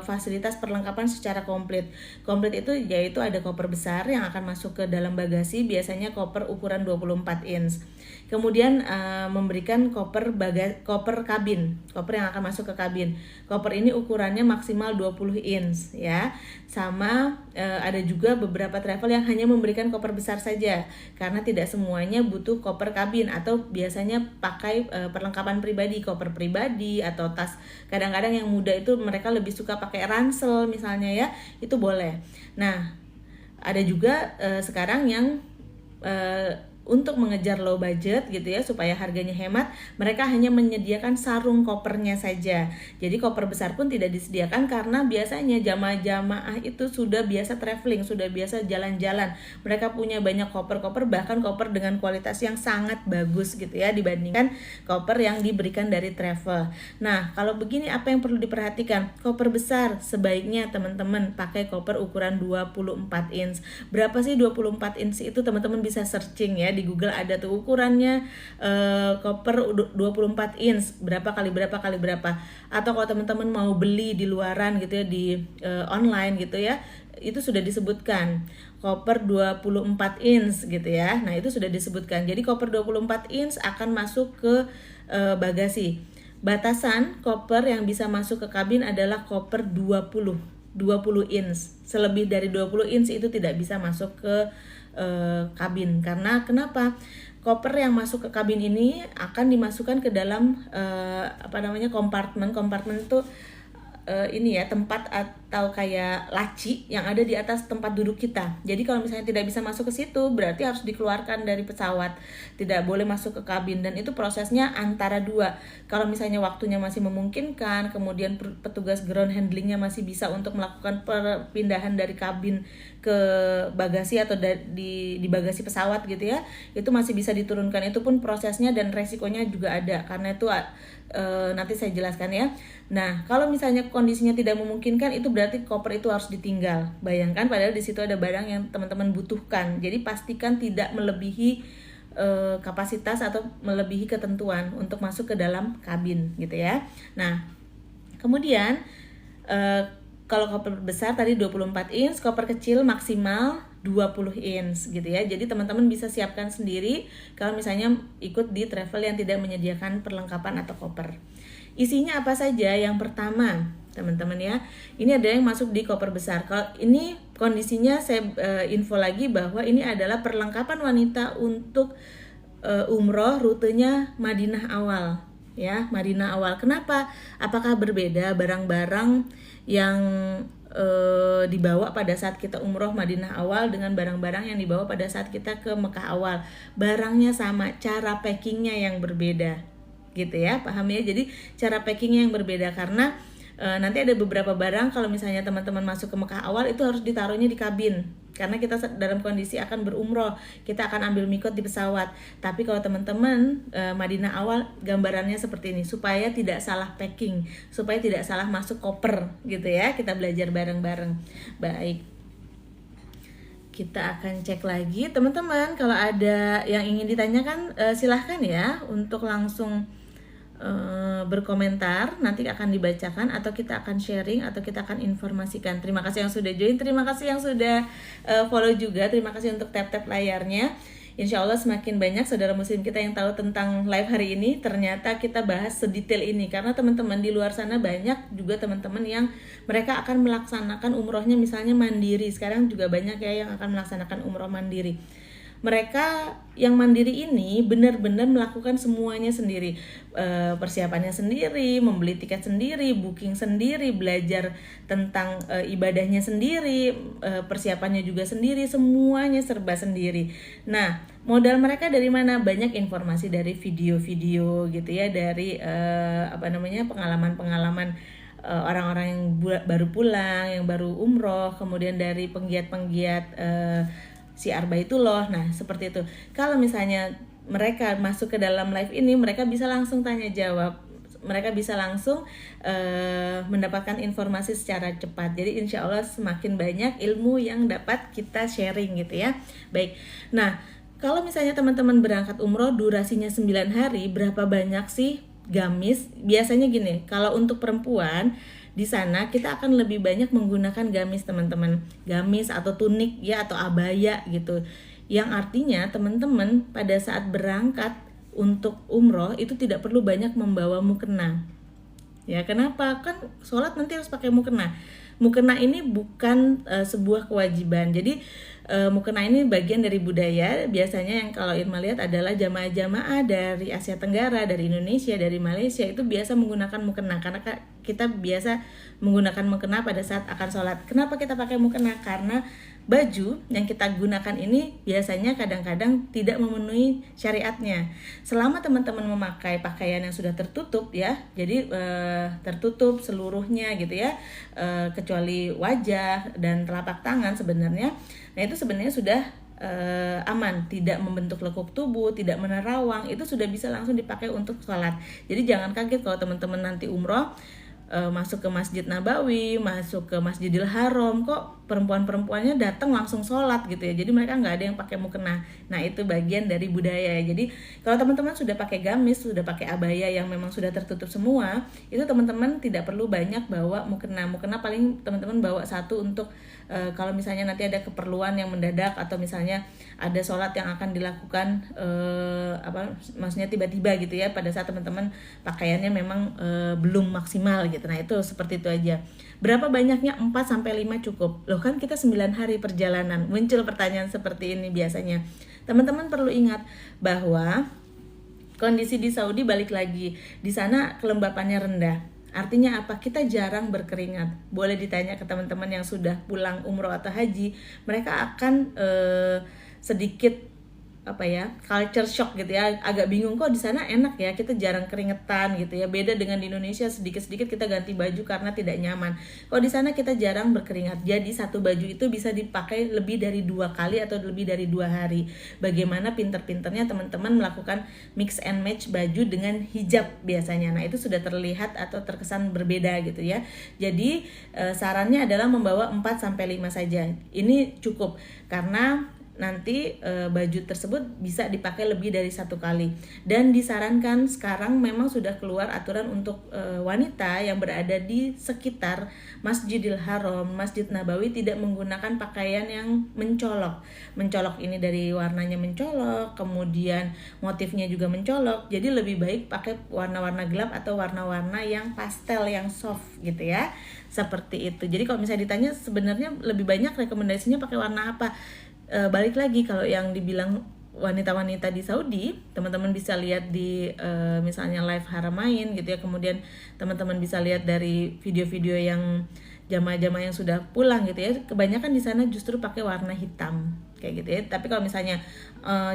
fasilitas perlengkapan secara komplit. Komplit itu yaitu ada koper besar yang akan masuk ke dalam bagasi, biasanya koper ukuran 24 inch. Kemudian memberikan koper kabin, koper yang akan masuk ke kabin. Koper ini ukurannya maksimal 20 inch ya. Sama ada juga beberapa travel yang hanya memberikan koper besar saja karena tidak semuanya butuh koper kabin, atau biasanya pakai perlengkapan pribadi, koper pribadi atau tas. Kadang-kadang yang muda itu mereka lebih suka pakai ransel misalnya ya, itu boleh. Nah, ada juga sekarang yang untuk mengejar low budget gitu ya, supaya harganya hemat, mereka hanya menyediakan sarung kopernya saja. Jadi koper besar pun tidak disediakan karena biasanya jamaah-jamaah itu sudah biasa traveling, sudah biasa jalan-jalan. Mereka punya banyak koper-koper, bahkan koper dengan kualitas yang sangat bagus gitu ya, dibandingkan koper yang diberikan dari travel. Nah, kalau begini apa yang perlu diperhatikan? Koper besar sebaiknya teman-teman pakai koper ukuran 24 inch. Berapa sih 24 inch itu? Teman-teman bisa searching ya, di Google ada tuh ukurannya, koper 24 inch berapa kali berapa. Atau kalau teman-teman mau beli di luaran gitu ya, di online gitu ya, itu sudah disebutkan koper 24 inch gitu ya. Nah, itu sudah disebutkan. Jadi koper 24 inch akan masuk ke bagasi. Batasan koper yang bisa masuk ke kabin adalah koper 20 20 inch. Selebih dari 20 inch itu tidak bisa masuk ke kabin. Karena kenapa? Koper yang masuk ke kabin ini akan dimasukkan ke dalam kompartemen. Kompartemen itu ini ya, tempat atau kayak laci yang ada di atas tempat duduk kita. Jadi kalau misalnya tidak bisa masuk ke situ, berarti harus dikeluarkan dari pesawat, tidak boleh masuk ke kabin. Dan itu prosesnya antara dua. Kalau misalnya waktunya masih memungkinkan, kemudian petugas ground handlingnya masih bisa untuk melakukan perpindahan dari kabin ke bagasi atau di bagasi pesawat gitu ya, itu masih bisa diturunkan. Itu pun prosesnya dan resikonya juga ada, karena itu nanti saya jelaskan ya. Nah, kalau misalnya kondisinya tidak memungkinkan, itu berarti koper itu harus ditinggal. Bayangkan padahal di situ ada barang yang teman-teman butuhkan. Jadi pastikan tidak melebihi kapasitas atau melebihi ketentuan untuk masuk ke dalam kabin gitu ya. Nah, kemudian kalau koper besar tadi 24 inch, koper kecil maksimal 20 inch gitu ya. Jadi teman-teman bisa siapkan sendiri kalau misalnya ikut di travel yang tidak menyediakan perlengkapan atau koper. Isinya apa saja? Yang pertama, teman-teman ya, ini ada yang masuk di koper besar. Kalau ini kondisinya saya info lagi bahwa ini adalah perlengkapan wanita untuk umroh rutenya Madinah awal ya, Madinah awal. Kenapa? Apakah berbeda barang-barang yang dibawa pada saat kita umroh Madinah awal dengan barang-barang yang dibawa pada saat kita ke Mekah awal? Barangnya sama, cara packingnya yang berbeda gitu ya, paham ya? Jadi cara packingnya yang berbeda karena nanti ada beberapa barang kalau misalnya teman-teman masuk ke Mekah awal itu harus ditaruhnya di kabin karena kita dalam kondisi akan berumroh, kita akan ambil mikot di pesawat. Tapi kalau teman-teman Madinah awal, gambarannya seperti ini supaya tidak salah packing, supaya tidak salah masuk koper gitu ya. Kita belajar bareng-bareng. Baik, kita akan cek lagi teman-teman. Kalau ada yang ingin ditanyakan silahkan ya untuk langsung berkomentar, nanti akan dibacakan atau kita akan sharing atau kita akan informasikan. Terima kasih yang sudah join, terima kasih yang sudah follow juga, terima kasih untuk tap-tap layarnya. Insya Allah semakin banyak saudara muslim kita yang tahu tentang live hari ini. Ternyata kita bahas sedetail ini karena teman-teman di luar sana banyak juga teman-teman yang mereka akan melaksanakan umrohnya misalnya mandiri. Sekarang juga banyak ya yang akan melaksanakan umroh mandiri. Mereka yang mandiri ini benar-benar melakukan semuanya sendiri, persiapannya sendiri, membeli tiket sendiri, booking sendiri, belajar tentang ibadahnya sendiri, persiapannya juga sendiri, semuanya serba sendiri. Nah, modal mereka dari mana? Banyak informasi dari video-video gitu ya, dari pengalaman-pengalaman orang-orang yang baru pulang, yang baru umroh, kemudian dari penggiat-penggiat Syiar Baitullah. Nah, seperti itu. Kalau misalnya mereka masuk ke dalam live ini, mereka bisa langsung tanya jawab. Mereka bisa langsung mendapatkan informasi secara cepat. Jadi insya Allah semakin banyak ilmu yang dapat kita sharing gitu ya. Baik. Nah, kalau misalnya teman-teman berangkat umroh durasinya 9 hari, berapa banyak sih gamis? Biasanya gini, kalau untuk perempuan di sana kita akan lebih banyak menggunakan gamis teman-teman, gamis atau tunik ya atau abaya gitu, yang artinya teman-teman pada saat berangkat untuk umroh itu tidak perlu banyak membawa mukena ya. Kenapa? Kan sholat nanti harus pakai mukena. Mukena ini bukan sebuah kewajiban. Jadi mukena ini bagian dari budaya. Biasanya yang kalau Irma lihat adalah jamaah-jamaah dari Asia Tenggara, dari Indonesia, dari Malaysia itu biasa menggunakan mukena karena kita biasa menggunakan mukena pada saat akan sholat. Kenapa kita pakai mukena? Karena baju yang kita gunakan ini biasanya kadang-kadang tidak memenuhi syariatnya. Selama teman-teman memakai pakaian yang sudah tertutup ya, jadi tertutup seluruhnya gitu ya, kecuali wajah dan telapak tangan sebenarnya. Nah itu sebenarnya sudah aman, tidak membentuk lekuk tubuh, tidak menerawang, itu sudah bisa langsung dipakai untuk sholat. Jadi jangan kaget kalau teman-teman nanti umroh masuk ke Masjid Nabawi, masuk ke Masjidil Haram, kok perempuan-perempuannya datang langsung sholat gitu ya, jadi mereka nggak ada yang pakai mukena. Nah itu bagian dari budaya ya. Jadi kalau teman-teman sudah pakai gamis, sudah pakai abaya yang memang sudah tertutup semua, itu teman-teman tidak perlu banyak bawa mukena. Mukena paling teman-teman bawa satu untuk kalau misalnya nanti ada keperluan yang mendadak, atau misalnya ada sholat yang akan dilakukan maksudnya tiba-tiba gitu ya, pada saat teman-teman pakaiannya memang belum maksimal gitu. Nah itu seperti itu aja. Berapa banyaknya? 4-5 cukup. Loh kan kita 9 hari perjalanan. Muncul pertanyaan seperti ini biasanya. Teman-teman perlu ingat bahwa kondisi di Saudi, balik lagi, di sana kelembapannya rendah. Artinya apa? Kita jarang berkeringat. Boleh ditanya ke teman-teman yang sudah pulang umroh atau haji, mereka akan sedikit culture shock gitu ya, agak bingung kok di sana enak ya, kita jarang keringetan gitu ya. Beda dengan di Indonesia, sedikit-sedikit kita ganti baju karena tidak nyaman. Kalau di sana kita jarang berkeringat, jadi satu baju itu bisa dipakai lebih dari 2 kali atau lebih dari 2 hari. Bagaimana pinter-pinternya teman-teman melakukan mix and match baju dengan hijab biasanya. Nah itu sudah terlihat atau terkesan berbeda gitu ya. Jadi sarannya adalah membawa 4-5 saja. Ini cukup karena nanti baju tersebut bisa dipakai lebih dari 1 kali. Dan disarankan sekarang memang sudah keluar aturan untuk wanita yang berada di sekitar Masjidil Haram, Masjid Nabawi tidak menggunakan pakaian yang mencolok. Mencolok ini dari warnanya mencolok, kemudian motifnya juga mencolok. Jadi lebih baik pakai warna-warna gelap atau warna-warna yang pastel, yang soft gitu ya. Seperti itu. Jadi kalau misalnya ditanya sebenarnya lebih banyak rekomendasinya pakai warna apa? Balik lagi, kalau yang dibilang wanita-wanita di Saudi, teman-teman bisa lihat di misalnya live Haramain gitu ya, kemudian teman-teman bisa lihat dari video-video yang jamaah-jamaah yang sudah pulang gitu ya, kebanyakan di sana justru pakai warna hitam kayak gitu ya. Tapi kalau misalnya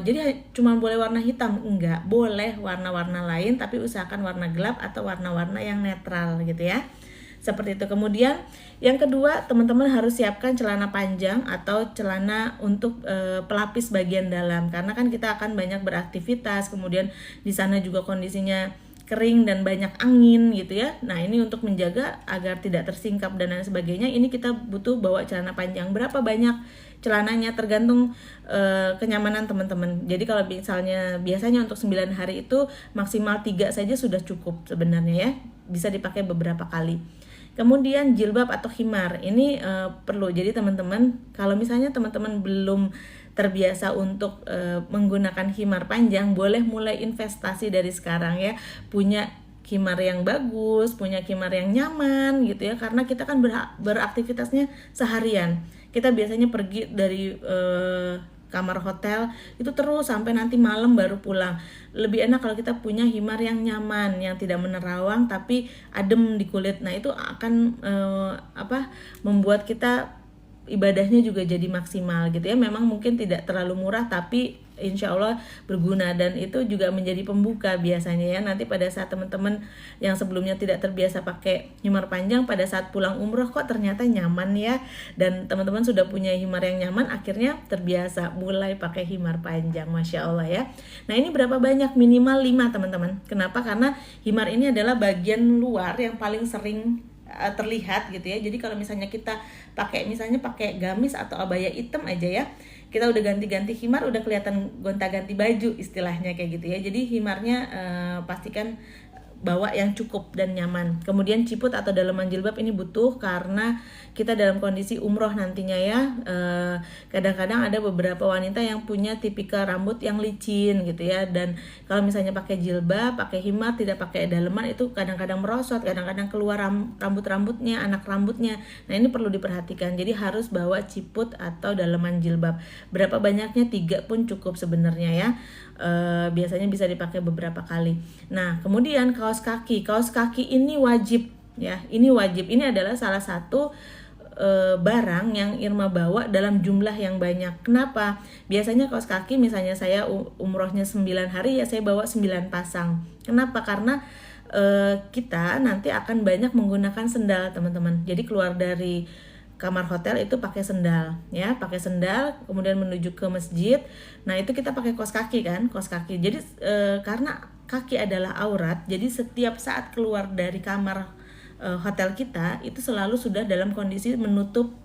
jadi cuma boleh warna hitam, enggak, boleh warna-warna lain, tapi usahakan warna gelap atau warna-warna yang netral gitu ya. Seperti itu. Kemudian yang kedua, teman-teman harus siapkan celana panjang atau celana untuk pelapis bagian dalam, karena kan kita akan banyak beraktivitas, kemudian di sana juga kondisinya kering dan banyak angin gitu ya. Nah ini untuk menjaga agar tidak tersingkap dan lain sebagainya, ini kita butuh bawa celana panjang. Berapa banyak celananya tergantung kenyamanan teman-teman. Jadi kalau misalnya biasanya untuk 9 hari itu maksimal 3 saja sudah cukup sebenarnya ya, bisa dipakai beberapa kali. Kemudian jilbab atau khimar ini perlu. Jadi teman-teman, kalau misalnya teman-teman belum terbiasa untuk menggunakan khimar panjang, boleh mulai investasi dari sekarang ya. Punya khimar yang bagus, punya khimar yang nyaman gitu ya, karena kita kan beraktivitasnya seharian. Kita biasanya pergi dari kamar hotel itu terus sampai nanti malam baru pulang. Lebih enak kalau kita punya khimar yang nyaman, yang tidak menerawang tapi adem di kulit. Nah itu akan membuat kita ibadahnya juga jadi maksimal gitu ya. Memang mungkin tidak terlalu murah, tapi insya Allah berguna, dan itu juga menjadi pembuka biasanya ya. Nanti pada saat teman-teman yang sebelumnya tidak terbiasa pakai khimar panjang, pada saat pulang umroh kok ternyata nyaman ya, dan teman-teman sudah punya khimar yang nyaman, akhirnya terbiasa mulai pakai khimar panjang. Masya Allah ya. Nah ini berapa banyak? Minimal 5 teman-teman. Kenapa? Karena khimar ini adalah bagian luar yang paling sering terlihat gitu ya. Jadi kalau misalnya kita pakai gamis atau abaya hitam aja ya, kita udah ganti-ganti khimar, udah kelihatan gonta-ganti baju istilahnya kayak gitu ya. Jadi khimarnya pastikan bawa yang cukup dan nyaman. Kemudian ciput atau daleman jilbab ini butuh karena kita dalam kondisi umroh nantinya ya. Kadang-kadang ada beberapa wanita yang punya tipikal rambut yang licin gitu ya, dan kalau misalnya pakai jilbab, pakai himar, tidak pakai daleman, itu kadang-kadang merosot, kadang-kadang keluar rambut-rambutnya, anak rambutnya. Nah ini perlu diperhatikan, jadi harus bawa ciput atau daleman jilbab. Berapa banyaknya? 3 pun cukup sebenarnya ya. Biasanya bisa dipakai beberapa kali. Nah kemudian kaos kaki ini wajib ya, ini wajib. Ini adalah salah satu barang yang Irma bawa dalam jumlah yang banyak. Kenapa? Biasanya kaos kaki, misalnya saya umrohnya 9 hari ya, saya bawa 9 pasang. Kenapa? Karena kita nanti akan banyak menggunakan sendal teman-teman. Jadi keluar dari kamar hotel itu pakai sendal ya, pakai sendal kemudian menuju ke masjid. Nah itu kita pakai kaos kaki kan, kaos kaki. Jadi karena kaki adalah aurat, jadi setiap saat keluar dari kamar hotel kita itu selalu sudah dalam kondisi menutup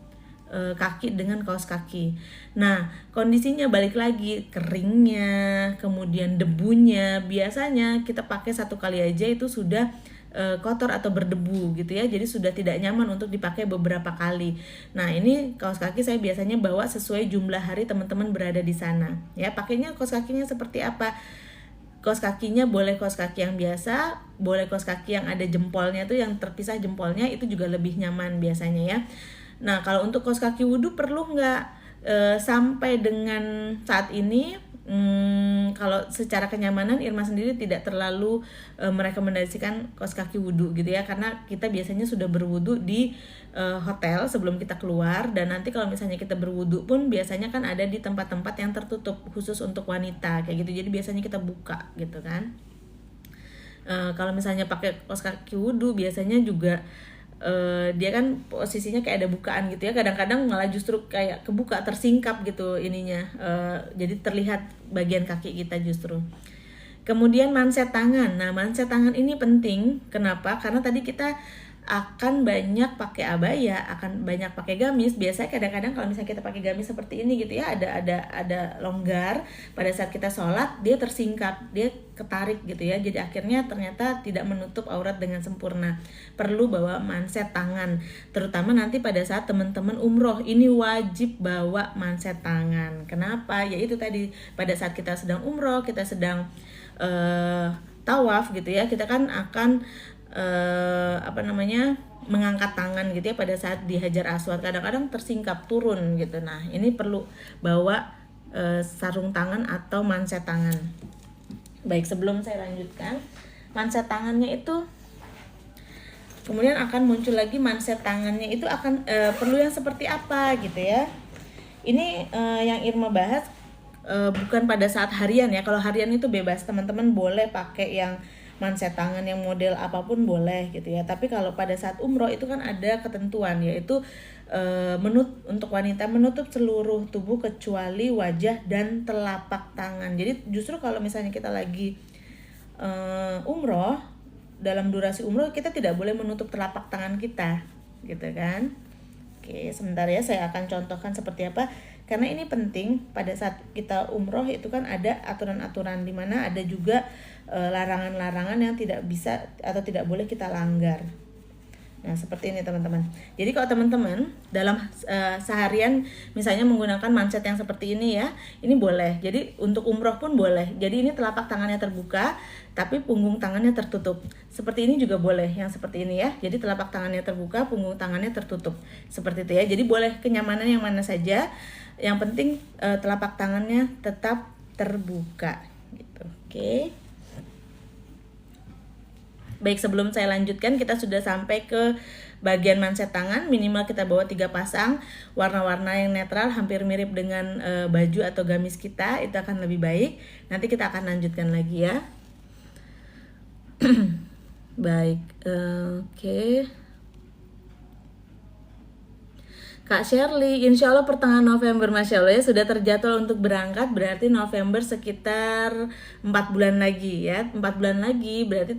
kaki dengan kaos kaki. Nah, kondisinya balik lagi, keringnya, kemudian debunya, biasanya kita pakai satu kali aja itu sudah kotor atau berdebu gitu ya, jadi sudah tidak nyaman untuk dipakai beberapa kali. Nah, ini kaos kaki saya biasanya bawa sesuai jumlah hari teman-teman berada di sana ya. Pakainya kaos kakinya seperti apa? Kaos kakinya boleh kaos kaki yang biasa, boleh kaos kaki yang ada jempolnya tuh, yang terpisah jempolnya, itu juga lebih nyaman biasanya ya. Nah, kalau untuk kaos kaki wudhu perlu nggak? Sampai dengan saat ini, kalau secara kenyamanan Irma sendiri tidak terlalu merekomendasikan kaos kaki wudhu gitu ya, karena kita biasanya sudah berwudhu di hotel sebelum kita keluar, dan nanti kalau misalnya kita berwudhu pun biasanya kan ada di tempat-tempat yang tertutup khusus untuk wanita kayak gitu, jadi biasanya kita buka gitu kan. Kalau misalnya pakai kaos kaki wudhu biasanya juga dia kan posisinya kayak ada bukaan gitu ya, kadang-kadang malah justru kayak kebuka, tersingkap gitu ininya, jadi terlihat bagian kaki kita justru. Kemudian manset tangan. Nah, manset tangan ini penting. Kenapa? Karena tadi kita akan banyak pakai abaya, akan banyak pakai gamis. Biasanya kadang-kadang kalau misalnya kita pakai gamis seperti ini gitu ya, ada longgar, pada saat kita sholat dia tersingkap, dia ketarik gitu ya. Jadi akhirnya ternyata tidak menutup aurat dengan sempurna. Perlu bawa manset tangan. Terutama nanti pada saat teman-teman umroh, ini wajib bawa manset tangan. Kenapa? Ya itu tadi, pada saat kita sedang umroh, kita sedang tawaf gitu ya, kita kan akan mengangkat tangan gitu ya pada saat di Hajar Aswad, kadang-kadang tersingkap turun gitu. Nah, ini perlu bawa sarung tangan atau manset tangan. Baik, sebelum saya lanjutkan, manset tangannya itu kemudian akan muncul lagi, manset tangannya itu akan perlu yang seperti apa gitu ya. Ini yang Irma bahas bukan pada saat harian ya. Kalau harian itu bebas, teman-teman boleh pakai yang manset tangan yang model apapun boleh gitu ya. Tapi kalau pada saat umroh itu kan ada ketentuan, yaitu untuk wanita menutup seluruh tubuh kecuali wajah dan telapak tangan. Jadi justru kalau misalnya kita lagi umroh, dalam durasi umroh kita tidak boleh menutup telapak tangan kita gitu kan. Oke, sebentar ya, saya akan contohkan seperti apa. Karena ini penting, pada saat kita umroh itu kan ada aturan-aturan, di mana ada juga larangan-larangan yang tidak bisa atau tidak boleh kita langgar. Nah, seperti ini teman-teman. Jadi kalau teman-teman dalam seharian misalnya menggunakan manset yang seperti ini ya, ini boleh. Jadi untuk umroh pun boleh. Jadi ini telapak tangannya terbuka, tapi punggung tangannya tertutup. Seperti ini juga boleh, yang seperti ini ya. Jadi telapak tangannya terbuka, punggung tangannya tertutup. Seperti itu ya. Jadi boleh kenyamanan yang mana saja. Yang penting telapak tangannya tetap terbuka gitu. Oke. Baik, sebelum saya lanjutkan, kita sudah sampai ke bagian manset tangan. Minimal kita bawa 3 pasang, warna-warna yang netral, hampir mirip dengan baju atau gamis kita, itu akan lebih baik. Nanti kita akan lanjutkan lagi ya. Baik, oke. Kak Shirley, insya Allah pertengahan November, Masya Allah ya, sudah terjadwal untuk berangkat, berarti November sekitar 4 bulan lagi ya. 4 bulan lagi berarti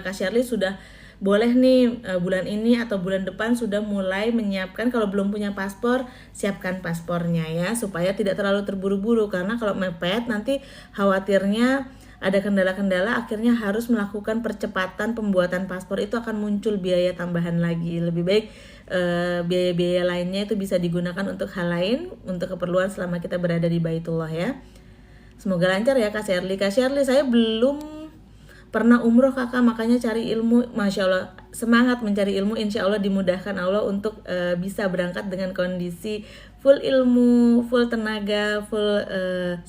Kak Shirley sudah boleh nih bulan ini atau bulan depan sudah mulai menyiapkan. Kalau belum punya paspor, siapkan paspornya ya, supaya tidak terlalu terburu-buru. Karena kalau mepet nanti khawatirnya ada kendala-kendala, akhirnya harus melakukan percepatan pembuatan paspor, itu akan muncul biaya tambahan lagi. Lebih baik biaya-biaya lainnya itu bisa digunakan untuk hal lain, untuk keperluan selama kita berada di Baitullah ya. Semoga lancar ya Kak Shirley. Kak Shirley, saya belum pernah umroh kakak, makanya cari ilmu. Masya Allah, semangat mencari ilmu, insya Allah dimudahkan Allah untuk bisa berangkat dengan kondisi full ilmu, full tenaga, full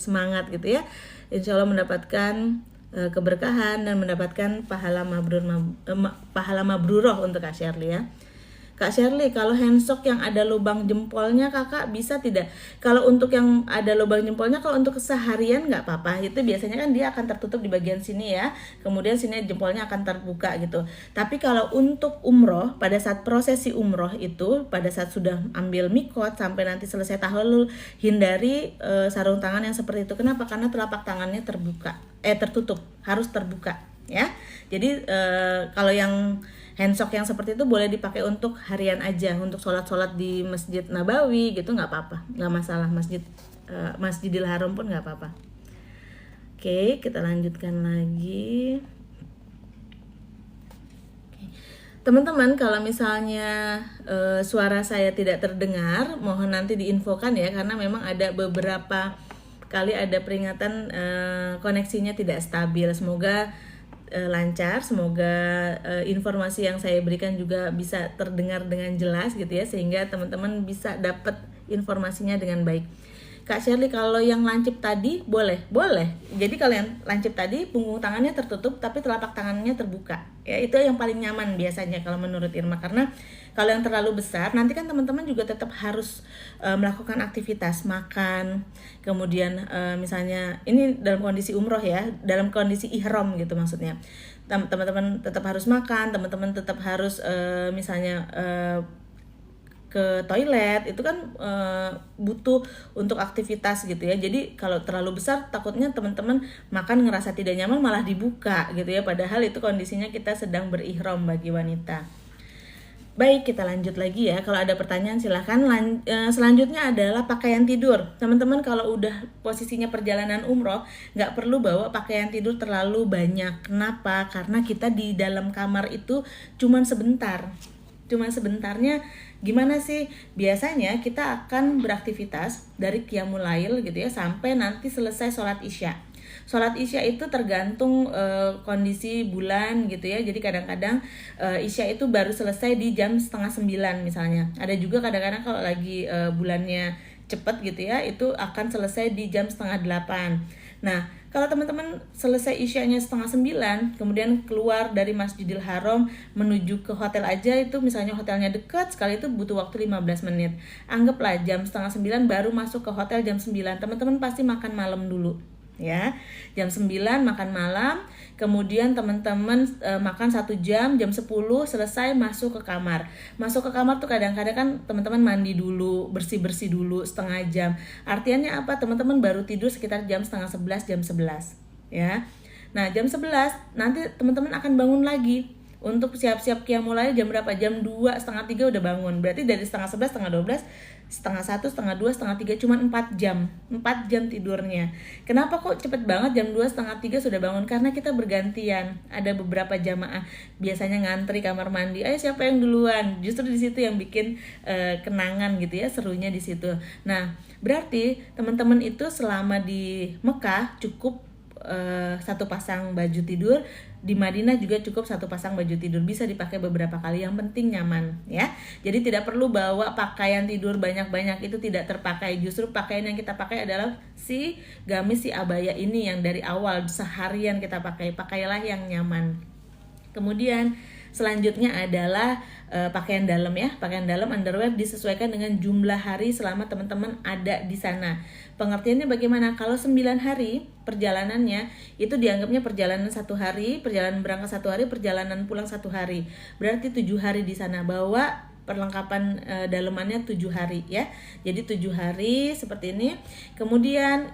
semangat gitu ya. Insya Allah mendapatkan keberkahan dan mendapatkan pahala mabruroh untuk Kak Shirley ya. Kak Shirley, kalau handsock yang ada lubang jempolnya kakak bisa tidak? Kalau untuk yang ada lubang jempolnya, kalau untuk keseharian nggak apa-apa. Itu biasanya kan dia akan tertutup di bagian sini ya. Kemudian sini jempolnya akan terbuka gitu. Tapi kalau untuk umroh, pada saat prosesi umroh itu, pada saat sudah ambil mikot sampai nanti selesai tahallul, hindari sarung tangan yang seperti itu. Kenapa? Karena telapak tangannya tertutup, harus terbuka ya. Jadi kalau yang handsock yang seperti itu boleh dipakai untuk harian aja, untuk sholat-sholat di Masjid Nabawi gitu nggak apa-apa, nggak masalah. Masjidil Haram pun nggak apa-apa. Oke, kita lanjutkan lagi. Teman-teman, kalau misalnya suara saya tidak terdengar, mohon nanti diinfokan ya, karena memang ada beberapa kali ada peringatan koneksinya tidak stabil. Semoga lancar, semoga informasi yang saya berikan juga bisa terdengar dengan jelas gitu ya, sehingga teman-teman bisa dapat informasinya dengan baik. Kak Shirley, kalau yang lancip tadi boleh. Jadi kalau yang lancip tadi punggung tangannya tertutup tapi telapak tangannya terbuka. Ya, itu yang paling nyaman biasanya kalau menurut Irma, karena kalau yang terlalu besar nanti kan teman-teman juga tetap harus melakukan aktivitas makan. Kemudian misalnya ini dalam kondisi umroh ya, dalam kondisi ihram gitu maksudnya. Teman-teman tetap harus makan, teman-teman tetap harus misalnya ke toilet, itu kan butuh untuk aktivitas gitu ya. Jadi kalau terlalu besar takutnya teman-teman makan ngerasa tidak nyaman malah dibuka gitu ya, padahal itu kondisinya kita sedang berihram bagi wanita. Baik, kita lanjut lagi ya. Kalau ada pertanyaan silahkan. Selanjutnya adalah pakaian tidur. Teman-teman kalau udah posisinya perjalanan umroh, nggak perlu bawa pakaian tidur terlalu banyak. Kenapa? Karena kita di dalam kamar itu cuman sebentarnya. Gimana sih? Biasanya kita akan beraktivitas dari qiyamul lail gitu ya sampai nanti selesai sholat isya. Sholat isya itu tergantung kondisi bulan gitu ya. Jadi kadang-kadang isya itu baru selesai di jam 8:30 misalnya. Ada juga kadang-kadang kalau lagi bulannya cepet gitu ya, itu akan selesai di jam 8:30. Nah, kalau teman-teman selesai isyanya 8:30, kemudian keluar dari Masjidil Haram menuju ke hotel aja, itu misalnya hotelnya dekat sekali, itu butuh waktu 15 menit. Anggaplah jam 8:30 baru masuk ke hotel jam 9. Teman-teman pasti makan malam dulu. Ya, jam 9 makan malam, kemudian teman-teman makan 1 jam, jam 10 selesai masuk ke kamar. Masuk ke kamar tuh kadang-kadang kan teman-teman mandi dulu, bersih-bersih dulu setengah jam. Artinya apa? Teman-teman baru tidur sekitar jam setengah 11, jam 11 ya. Nah, jam 11 nanti teman-teman akan bangun lagi untuk siap-siap qiyamul lail jam berapa? Jam 2, setengah 3 udah bangun. Berarti dari setengah 11, setengah 12, setengah 1, setengah 2, setengah 3, cuma 4 jam. 4 jam tidurnya. Kenapa kok cepet banget jam 2, setengah 3 sudah bangun? Karena kita bergantian. Ada beberapa jamaah biasanya ngantri kamar mandi. Ayo siapa yang duluan? Justru di situ yang bikin kenangan gitu ya, serunya di situ. Nah, berarti teman-teman itu selama di Mekah cukup 1 pasang baju tidur. Di Madinah juga cukup 1 pasang baju tidur, bisa dipakai beberapa kali, yang penting nyaman ya. Jadi tidak perlu bawa pakaian tidur banyak-banyak, itu tidak terpakai. Justru pakaian yang kita pakai adalah si gamis, si abaya ini yang dari awal seharian kita pakai. Pakailah yang nyaman. Kemudian selanjutnya adalah pakaian dalam ya. Pakaian dalam underwear disesuaikan dengan jumlah hari selama teman-teman ada di sana. Pengertiannya bagaimana? Kalau 9 hari perjalanannya itu dianggapnya perjalanan 1 hari, perjalanan berangkat 1 hari, perjalanan pulang 1 hari. Berarti 7 hari di sana. Bawa perlengkapan dalemannya 7 hari ya. Jadi 7 hari seperti ini. Kemudian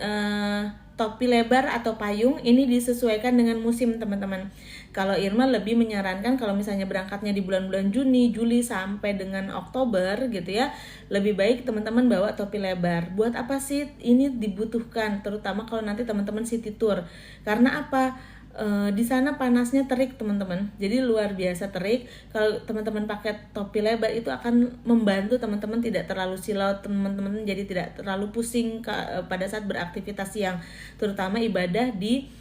topi lebar atau payung ini disesuaikan dengan musim teman-teman. Kalau Irma lebih menyarankan kalau misalnya berangkatnya di bulan-bulan Juni, Juli sampai dengan Oktober gitu ya, lebih baik teman-teman bawa topi lebar. Buat apa sih ini dibutuhkan? Terutama kalau nanti teman-teman city tour. Karena apa? Di sana panasnya terik teman-teman, jadi luar biasa terik. Kalau teman-teman pakai topi lebar itu akan membantu teman-teman tidak terlalu silau, teman-teman jadi tidak terlalu pusing pada saat beraktivitas siang, terutama ibadah di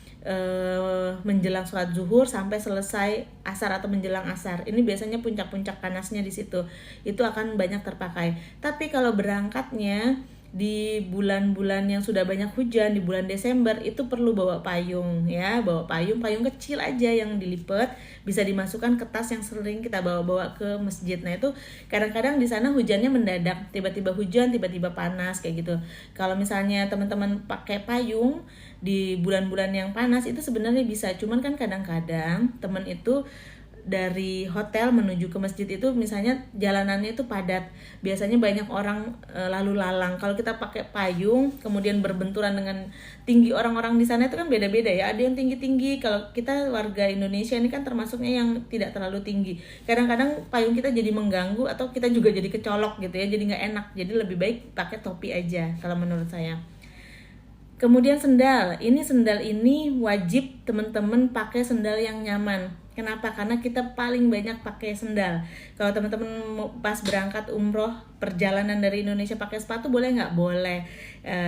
menjelang sholat zuhur sampai selesai asar atau menjelang asar. Ini biasanya puncak-puncak panasnya di situ, itu akan banyak terpakai. Tapi kalau berangkatnya di bulan-bulan yang sudah banyak hujan, di bulan Desember, itu perlu bawa payung ya, bawa payung kecil aja yang dilipat, bisa dimasukkan ke tas yang sering kita bawa-bawa ke masjid. Nah itu kadang-kadang di sana hujannya mendadak, tiba-tiba hujan, tiba-tiba panas kayak gitu. Kalau misalnya teman-teman pakai payung di bulan-bulan yang panas itu sebenarnya bisa, cuman kan kadang-kadang teman itu dari hotel menuju ke masjid itu misalnya jalanannya itu padat, biasanya banyak orang lalu lalang. Kalau kita pakai payung kemudian berbenturan dengan tinggi orang-orang di sana itu kan beda-beda ya, ada yang tinggi-tinggi. Kalau kita warga Indonesia ini kan termasuknya yang tidak terlalu tinggi, kadang-kadang payung kita jadi mengganggu atau kita juga jadi kecolok gitu ya, jadi nggak enak. Jadi lebih baik pakai topi aja kalau menurut saya. Kemudian sendal ini wajib teman-teman pakai sendal yang nyaman. Kenapa? Karena kita paling banyak pakai sendal. Kalau teman-teman pas berangkat umroh perjalanan dari Indonesia pakai sepatu boleh nggak? Boleh,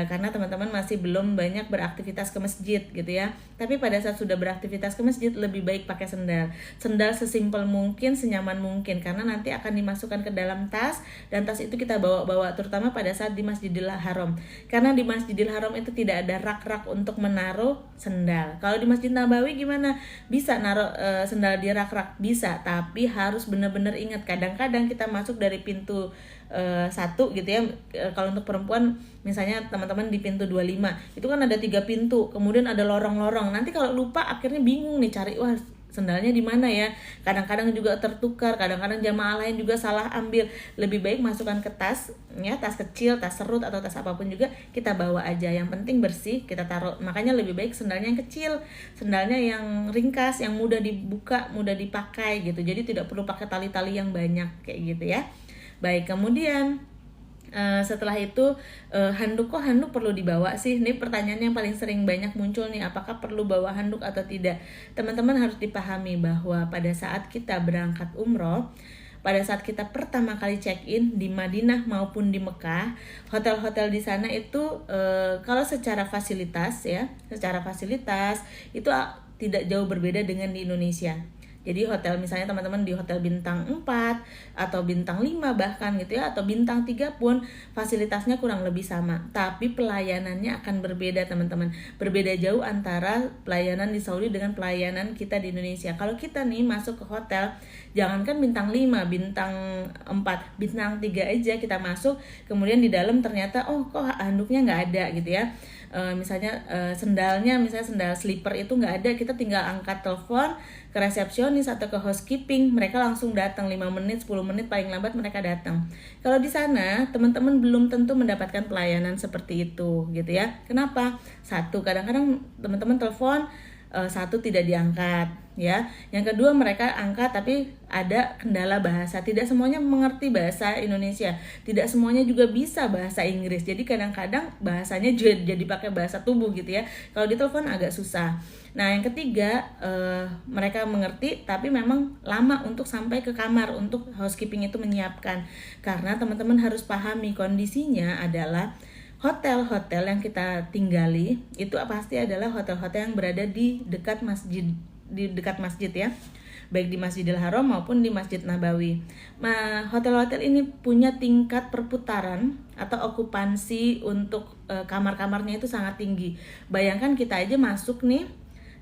karena teman-teman masih belum banyak beraktivitas ke masjid gitu ya. Tapi pada saat sudah beraktivitas ke masjid lebih baik pakai sendal. Sendal sesimpel mungkin, senyaman mungkin, karena nanti akan dimasukkan ke dalam tas, dan tas itu kita bawa-bawa terutama pada saat di Masjidil Haram. Karena di Masjidil Haram itu tidak ada rak-rak untuk menaruh sendal. Kalau di Masjid Nabawi gimana? Bisa naruh sendal di rak-rak, bisa, tapi harus benar-benar ingat. Kadang-kadang kita masuk dari pintu 1 gitu ya, kalau untuk perempuan misalnya teman-teman di pintu 25 itu kan ada 3 pintu, kemudian ada lorong-lorong. Nanti kalau lupa akhirnya bingung nih cari, wah sendalnya di mana ya. Kadang-kadang juga tertukar, kadang-kadang jamaah lain juga salah ambil. Lebih baik masukkan ke tas ya, tas kecil, tas serut atau tas apapun juga kita bawa aja, yang penting bersih kita taruh. Makanya lebih baik sendalnya yang kecil, sendalnya yang ringkas, yang mudah dibuka, mudah dipakai gitu. Jadi tidak perlu pakai tali-tali yang banyak kayak gitu ya. Baik, kemudian setelah itu handuk perlu dibawa sih? Ini pertanyaan yang paling sering banyak muncul nih, apakah perlu bawa handuk atau tidak? Teman-teman harus dipahami bahwa pada saat kita berangkat umroh, pada saat kita pertama kali check-in di Madinah maupun di Mekah, hotel-hotel di sana itu kalau secara fasilitas itu tidak jauh berbeda dengan di Indonesia. Jadi hotel misalnya teman-teman di hotel bintang 4 atau bintang 5 bahkan gitu ya, atau bintang 3 pun fasilitasnya kurang lebih sama. Tapi pelayanannya akan berbeda teman-teman. Berbeda jauh antara pelayanan di Saudi dengan pelayanan kita di Indonesia. Kalau kita nih masuk ke hotel, jangankan bintang 5, bintang 4, bintang 3 aja kita masuk, kemudian di dalam ternyata kok handuknya nggak ada gitu ya. Misalnya sendalnya, misalnya sendal slipper itu nggak ada, kita tinggal angkat telepon ke resepsionis atau ke housekeeping, mereka langsung datang 5 menit, 10 menit paling lambat mereka datang. Kalau di sana teman-teman belum tentu mendapatkan pelayanan seperti itu gitu ya. Kenapa? Satu, kadang-kadang teman-teman telepon satu tidak diangkat ya. Yang kedua, mereka angkat tapi ada kendala bahasa, tidak semuanya mengerti bahasa Indonesia, tidak semuanya juga bisa bahasa Inggris. Jadi kadang-kadang bahasanya jadi pakai bahasa tubuh gitu ya. Kalau di telepon agak susah. Nah, yang ketiga, mereka mengerti tapi memang lama untuk sampai ke kamar untuk housekeeping itu menyiapkan. Karena teman-teman harus pahami kondisinya adalah hotel-hotel yang kita tinggali itu pasti adalah hotel-hotel yang berada di dekat masjid ya, baik di Masjidil Haram maupun di Masjid Nabawi. Nah, hotel-hotel ini punya tingkat perputaran atau okupansi untuk kamar-kamarnya itu sangat tinggi. Bayangkan kita aja masuk nih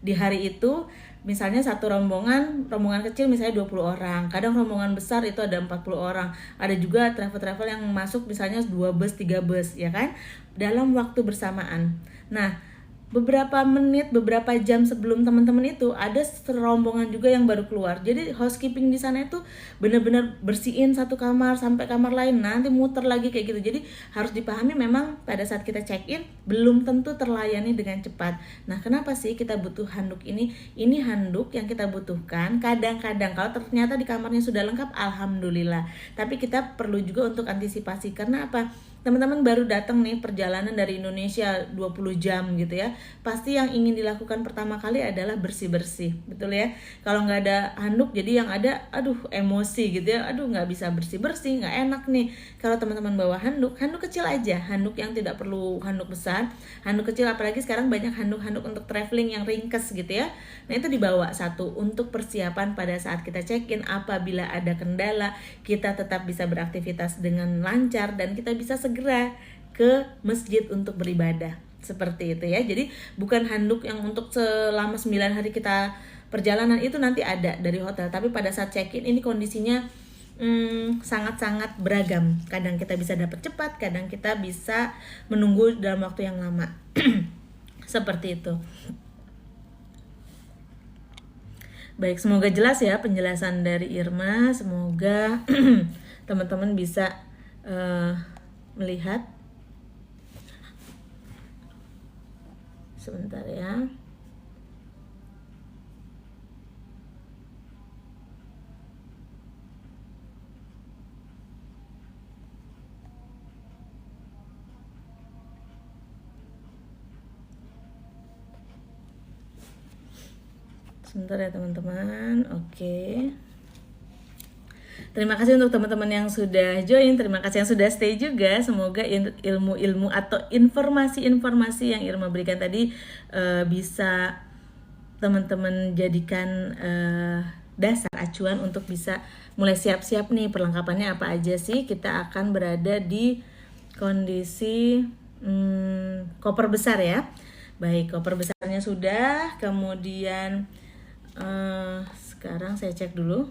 di hari itu, misalnya satu rombongan kecil misalnya 20 orang, kadang rombongan besar itu ada 40 orang. Ada juga travel-travel yang masuk misalnya 2 bus, 3 bus ya kan, dalam waktu bersamaan. Nah, beberapa jam sebelum teman-teman itu ada rombongan juga yang baru keluar. Jadi housekeeping di sana itu benar-benar bersihin satu kamar sampai kamar lain, nanti muter lagi kayak gitu. Jadi harus dipahami memang pada saat kita check-in belum tentu terlayani dengan cepat. Nah, kenapa sih kita butuh handuk ini? Ini handuk yang kita butuhkan kadang-kadang kalau ternyata di kamarnya sudah lengkap, alhamdulillah. Tapi kita perlu juga untuk antisipasi. Karena apa? Teman-teman baru datang nih perjalanan dari Indonesia 20 jam gitu ya. Pasti yang ingin dilakukan pertama kali adalah bersih-bersih, betul ya. Kalau nggak ada handuk jadi yang ada emosi gitu ya. Nggak bisa bersih-bersih, nggak enak nih. Kalau teman-teman bawa handuk kecil aja, handuk yang tidak perlu handuk besar, handuk kecil. Apalagi sekarang banyak handuk-handuk untuk traveling yang ringkes gitu ya. Nah, itu dibawa satu untuk persiapan pada saat kita check-in. Apabila ada kendala, kita tetap bisa beraktivitas dengan lancar dan kita bisa segera ke masjid untuk beribadah. Seperti itu ya. Jadi bukan handuk yang untuk selama 9 hari kita perjalanan itu nanti ada dari hotel, tapi pada saat check-in ini kondisinya sangat-sangat beragam. Kadang kita bisa dapat cepat, kadang kita bisa menunggu dalam waktu yang lama. Seperti itu. Baik, semoga jelas ya penjelasan dari Irma. Semoga teman-teman bisa melihat. Sebentar ya. Sebentar ya teman-teman. Oke. Terima kasih untuk teman-teman yang sudah join, terima kasih yang sudah stay juga. Semoga ilmu-ilmu atau informasi-informasi yang Irma berikan tadi bisa teman-teman jadikan dasar acuan untuk bisa mulai siap-siap nih perlengkapannya apa aja sih. Kita akan berada di kondisi koper besar ya. Baik, koper besarnya sudah, kemudian sekarang saya cek dulu.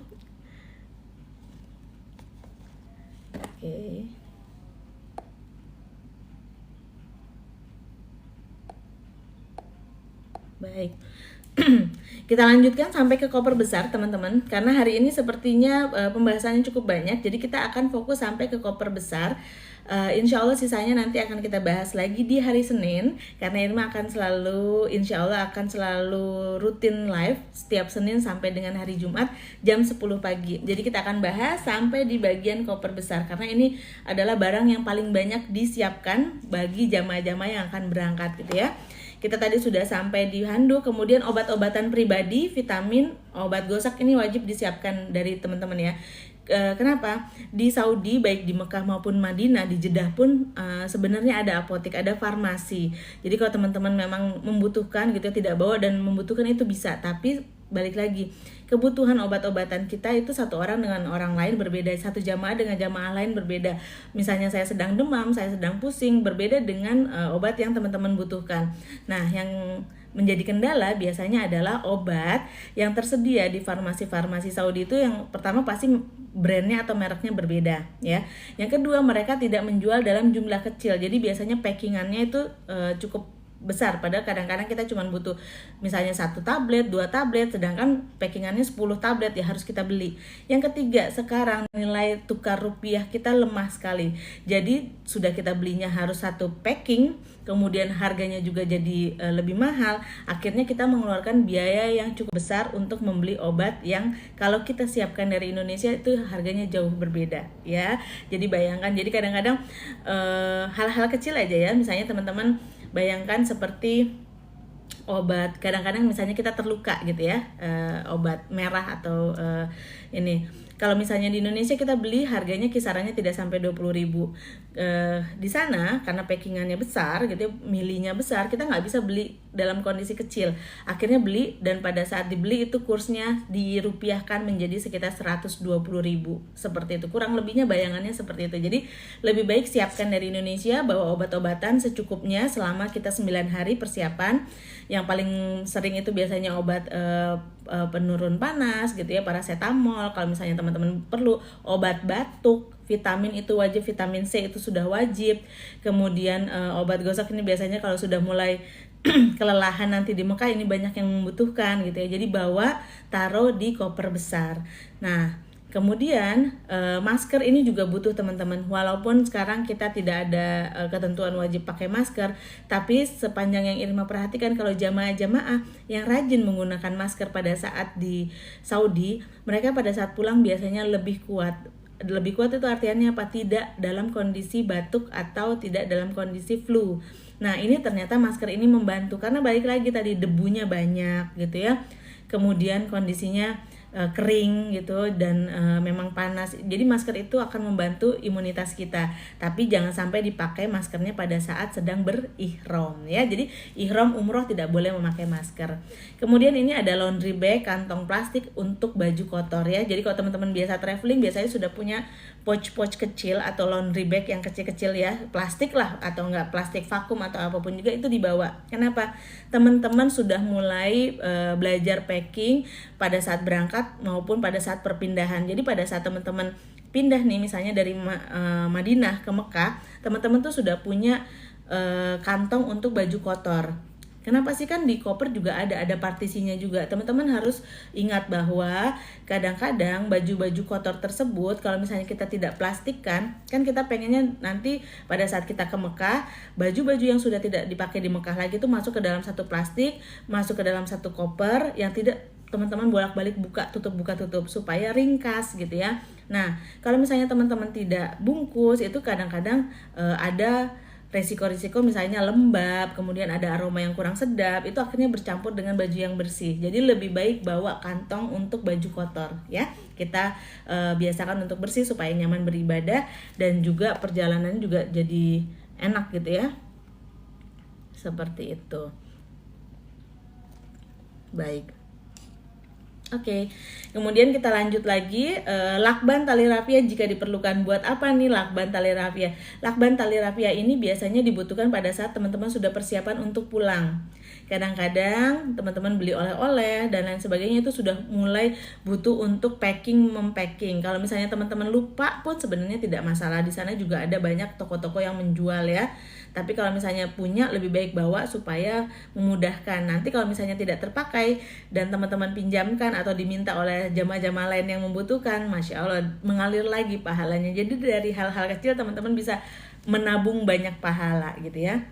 Oke. Baik. Kita lanjutkan sampai ke koper besar teman-teman, karena hari ini sepertinya pembahasannya cukup banyak, jadi kita akan fokus sampai ke koper besar. Insya Allah sisanya nanti akan kita bahas lagi di hari Senin, karena Irma akan selalu, insya Allah akan selalu rutin live setiap Senin sampai dengan hari Jumat jam 10 pagi. Jadi kita akan bahas sampai di bagian koper besar, karena ini adalah barang yang paling banyak disiapkan bagi jamaah-jamaah yang akan berangkat gitu ya. Kita tadi sudah sampai di handuk, kemudian obat-obatan pribadi, vitamin, obat gosok ini wajib disiapkan dari teman-teman ya. Kenapa? Di Saudi, baik di Mekah maupun Madinah, di Jeddah pun sebenarnya ada apotek, ada farmasi. Jadi kalau teman-teman memang membutuhkan gitu ya, tidak bawa dan membutuhkan itu bisa. Tapi balik lagi, kebutuhan obat-obatan kita itu satu orang dengan orang lain berbeda, satu jamaah dengan jamaah lain berbeda. Misalnya saya sedang demam, saya sedang pusing, berbeda dengan obat yang teman-teman butuhkan. Nah, yang menjadi kendala biasanya adalah obat yang tersedia di farmasi-farmasi Saudi itu yang pertama pasti brandnya atau mereknya berbeda ya. Yang kedua, mereka tidak menjual dalam jumlah kecil, jadi biasanya packingannya itu cukup besar, padahal kadang-kadang kita cuma butuh misalnya 1 tablet, 2 tablet, sedangkan packingannya 10 tablet ya harus kita beli. Yang ketiga, sekarang nilai tukar rupiah kita lemah sekali, jadi sudah kita belinya harus satu packing, kemudian harganya juga jadi lebih mahal. Akhirnya kita mengeluarkan biaya yang cukup besar untuk membeli obat yang kalau kita siapkan dari Indonesia itu harganya jauh berbeda ya. Jadi bayangkan, jadi kadang-kadang hal-hal kecil aja ya, misalnya teman-teman bayangkan seperti obat, kadang-kadang misalnya kita terluka gitu ya, obat merah atau ini, kalau misalnya di Indonesia kita beli harganya kisarannya tidak sampai 20.000. Di sana karena packingannya besar gitu, milinya besar, kita nggak bisa beli dalam kondisi kecil. Akhirnya beli, dan pada saat dibeli itu kursnya dirupiahkan menjadi sekitar 120.000 seperti itu. Kurang lebihnya bayangannya seperti itu. Jadi lebih baik siapkan dari Indonesia, bawa obat-obatan secukupnya selama kita 9 hari persiapan. Yang paling sering itu biasanya obat penurun panas gitu ya, paracetamol. Kalau misalnya teman-teman perlu obat batuk, vitamin itu wajib, vitamin C itu sudah wajib. Kemudian obat gosok ini biasanya kalau sudah mulai kelelahan nanti di Mekah ini banyak yang membutuhkan gitu ya. Jadi bawa, taruh di koper besar. Nah, kemudian masker ini juga butuh teman-teman. Walaupun sekarang kita tidak ada ketentuan wajib pakai masker, tapi sepanjang yang Irma perhatikan, kalau jamaah-jamaah yang rajin menggunakan masker pada saat di Saudi, mereka pada saat pulang biasanya lebih kuat. Lebih kuat itu artinya apa? Tidak dalam kondisi batuk atau tidak dalam kondisi flu. Nah, ini ternyata masker ini membantu, karena balik lagi tadi debunya banyak gitu ya. Kemudian kondisinya kering gitu, dan memang panas. Jadi masker itu akan membantu imunitas kita. Tapi jangan sampai dipakai maskernya pada saat sedang berihram ya. Jadi ihram umroh tidak boleh memakai masker. Kemudian ini ada laundry bag, kantong plastik untuk baju kotor ya. Jadi kalau teman-teman biasa traveling biasanya sudah punya pouch-pouch kecil atau laundry bag yang kecil-kecil ya, plastik lah atau enggak plastik vakum atau apapun juga itu dibawa. Kenapa? Teman-teman sudah mulai belajar packing pada saat berangkat maupun pada saat perpindahan. Jadi pada saat teman-teman pindah nih misalnya dari Madinah ke Mekah, teman-teman tuh sudah punya kantong untuk baju kotor. Kenapa sih? Kan di koper juga ada partisinya juga. Teman-teman harus ingat bahwa kadang-kadang baju-baju kotor tersebut kalau misalnya kita tidak plastikkan, kan kita pengennya nanti pada saat kita ke Mekah, baju-baju yang sudah tidak dipakai di Mekah lagi itu masuk ke dalam satu plastik, masuk ke dalam satu koper yang tidak teman-teman bolak-balik buka tutup supaya ringkas gitu ya. Nah, kalau misalnya teman-teman tidak bungkus itu kadang-kadang ada resiko-resiko, misalnya lembab, kemudian ada aroma yang kurang sedap, itu akhirnya bercampur dengan baju yang bersih. Jadi lebih baik bawa kantong untuk baju kotor ya. Kita biasakan untuk bersih supaya nyaman beribadah dan juga perjalanan juga jadi enak gitu ya. Seperti itu. Baik. Oke, kemudian kita lanjut lagi, lakban tali rafia jika diperlukan. Buat apa nih lakban tali rafia? Lakban tali rafia ini biasanya dibutuhkan pada saat teman-teman sudah persiapan untuk pulang. Kadang-kadang teman-teman beli oleh-oleh dan lain sebagainya itu sudah mulai butuh untuk mempacking. Kalau misalnya teman-teman lupa pun sebenarnya tidak masalah. Di sana juga ada banyak toko-toko yang menjual ya. Tapi kalau misalnya punya, lebih baik bawa supaya memudahkan. Nanti kalau misalnya tidak terpakai dan teman-teman pinjamkan atau diminta oleh jamaah-jamaah lain yang membutuhkan, Masya Allah, mengalir lagi pahalanya. Jadi dari hal-hal kecil teman-teman bisa menabung banyak pahala gitu ya.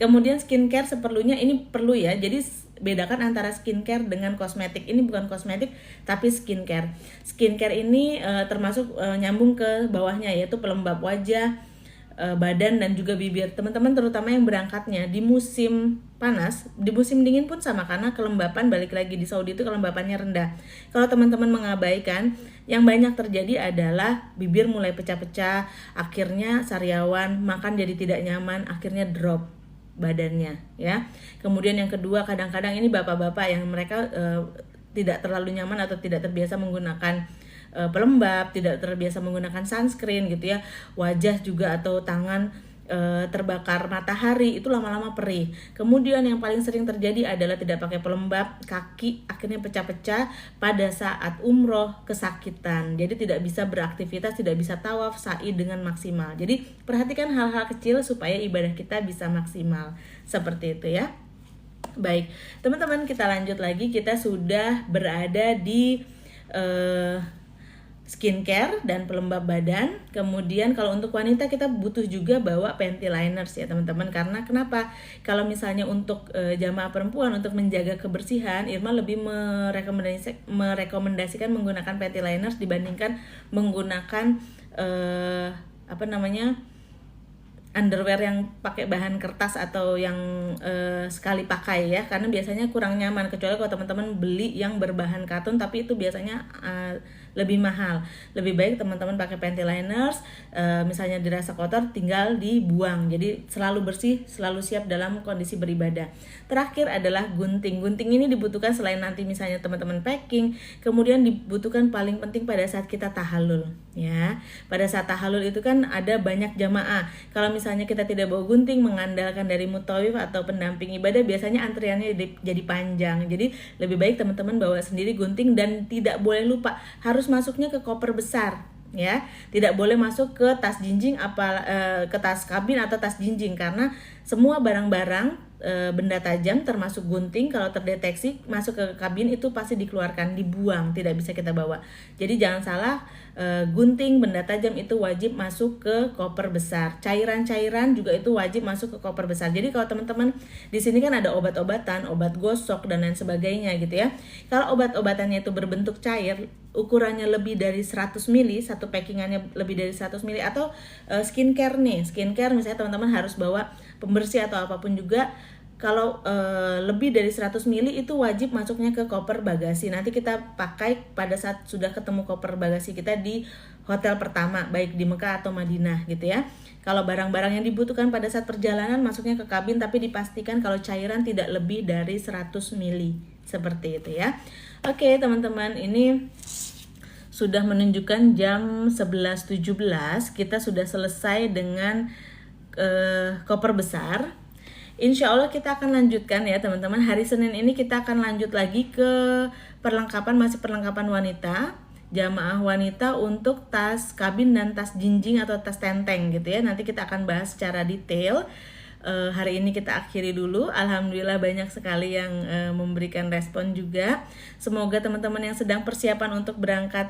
Kemudian skincare seperlunya, ini perlu ya. Jadi bedakan antara skincare dengan kosmetik. Ini bukan kosmetik tapi skincare. Skincare ini termasuk nyambung ke bawahnya, yaitu pelembab wajah, badan dan juga bibir. Teman-teman terutama yang berangkatnya di musim panas, di musim dingin pun sama, karena kelembapan, balik lagi di Saudi itu kelembapannya rendah. Kalau teman-teman mengabaikan, yang banyak terjadi adalah bibir mulai pecah-pecah, akhirnya sariawan, makan jadi tidak nyaman, akhirnya drop badannya ya. Kemudian yang kedua, kadang-kadang ini bapak-bapak yang mereka tidak terlalu nyaman atau tidak terbiasa menggunakan pelembab, tidak terbiasa menggunakan sunscreen gitu ya, wajah juga atau tangan terbakar matahari, itu lama-lama perih. Kemudian yang paling sering terjadi adalah tidak pakai pelembab, kaki akhirnya pecah-pecah pada saat umroh, kesakitan, jadi tidak bisa beraktivitas, tidak bisa tawaf, sa'i dengan maksimal. Jadi perhatikan hal-hal kecil supaya ibadah kita bisa maksimal, seperti itu ya. Baik teman-teman, kita lanjut lagi. Kita sudah berada di skincare dan pelembab badan. Kemudian kalau untuk wanita kita butuh juga bawa panty liners ya teman-teman. Karena kenapa? Kalau misalnya untuk jamaah perempuan untuk menjaga kebersihan, Irma lebih merekomendasikan menggunakan panty liners dibandingkan menggunakan underwear yang pakai bahan kertas atau yang sekali pakai ya, karena biasanya kurang nyaman, kecuali kalau teman-teman beli yang berbahan katun, tapi itu biasanya lebih mahal. Lebih baik teman-teman pakai panty liners, misalnya dirasa kotor tinggal dibuang, jadi selalu bersih, selalu siap dalam kondisi beribadah. Terakhir adalah gunting. Gunting ini dibutuhkan selain nanti misalnya teman-teman packing, kemudian dibutuhkan paling penting pada saat kita tahallul ya. Pada saat tahallul itu kan ada banyak jamaah. Kalau misalnya kita tidak bawa gunting, mengandalkan dari mutawif atau pendamping ibadah, biasanya antriannya jadi panjang. Jadi lebih baik teman-teman bawa sendiri gunting, dan tidak boleh lupa harus masuknya ke koper besar ya. Tidak boleh masuk ke tas jinjing ke tas kabin atau tas jinjing, karena semua barang-barang benda tajam termasuk gunting kalau terdeteksi masuk ke kabin itu pasti dikeluarkan, dibuang, tidak bisa kita bawa. Jadi jangan salah, gunting, benda tajam itu wajib masuk ke koper besar. Cairan-cairan juga itu wajib masuk ke koper besar. Jadi kalau teman-teman di sini kan ada obat-obatan, obat gosok dan lain sebagainya gitu ya. Kalau obat-obatannya itu berbentuk cair, ukurannya lebih dari 100 ml, satu packingannya lebih dari 100 ml, atau skincare nih, skincare misalnya teman-teman harus bawa pembersih atau apapun juga, kalau lebih dari 100 ml itu wajib masuknya ke koper bagasi. Nanti kita pakai pada saat sudah ketemu koper bagasi kita di hotel pertama, baik di Mekah atau Madinah gitu ya. Kalau barang-barang yang dibutuhkan pada saat perjalanan masuknya ke kabin, tapi dipastikan kalau cairan tidak lebih dari 100 ml, seperti itu ya. Oke teman-teman, ini sudah menunjukkan jam 11.17. Kita sudah selesai dengan koper besar. Insya Allah kita akan lanjutkan ya teman-teman. Hari Senin ini kita akan lanjut lagi ke perlengkapan, masih perlengkapan wanita, jamaah wanita untuk tas kabin dan tas jinjing atau tas tenteng gitu ya. Nanti kita akan bahas secara detail. hari ini kita akhiri dulu. Alhamdulillah banyak sekali yang memberikan respon juga. Semoga teman-teman yang sedang persiapan untuk berangkat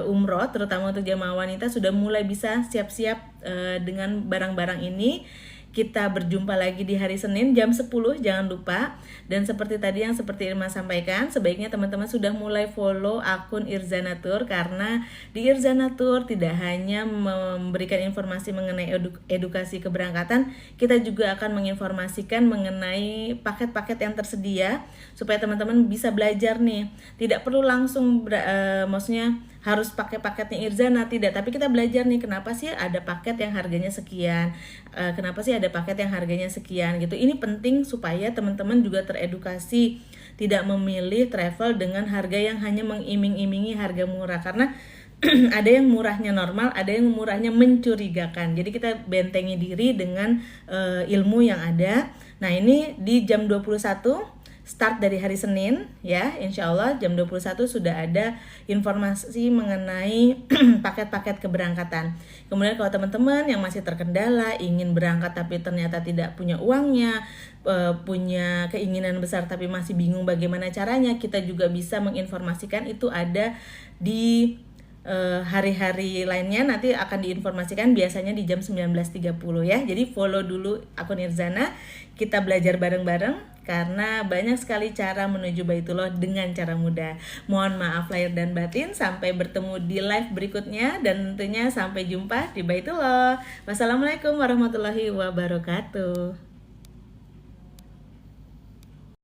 umroh, terutama untuk jamaah wanita, sudah mulai bisa siap-siap dengan barang-barang ini. Kita berjumpa lagi di hari Senin jam 10, jangan lupa. Dan seperti tadi yang seperti Irma sampaikan, sebaiknya teman-teman sudah mulai follow akun Irzana Tour, karena di Irzana Tour tidak hanya memberikan informasi mengenai edukasi keberangkatan, kita juga akan menginformasikan mengenai paket-paket yang tersedia supaya teman-teman bisa belajar nih. Tidak perlu langsung maksudnya harus pakai paketnya Irzana, tidak, tapi kita belajar nih kenapa sih ada paket yang harganya sekian, kenapa sih ada paket yang harganya sekian gitu. Ini penting supaya teman-teman juga teredukasi, tidak memilih travel dengan harga yang hanya mengiming-imingi harga murah, karena ada yang murahnya normal, ada yang murahnya mencurigakan. Jadi kita bentengi diri dengan ilmu yang ada. Nah, ini di jam 21 start dari hari Senin ya, insya Allah jam 21 sudah ada informasi mengenai paket-paket keberangkatan. Kemudian kalau teman-teman yang masih terkendala, ingin berangkat tapi ternyata tidak punya uangnya, punya keinginan besar tapi masih bingung bagaimana caranya, kita juga bisa menginformasikan. Itu ada di hari-hari lainnya, nanti akan diinformasikan biasanya di jam 19.30 ya. Jadi follow dulu akun Irzana, kita belajar bareng-bareng karena banyak sekali cara menuju Baitullah dengan cara mudah. Mohon maaf lahir dan batin, sampai bertemu di live berikutnya dan tentunya sampai jumpa di Baitullah. Wassalamualaikum warahmatullahi wabarakatuh.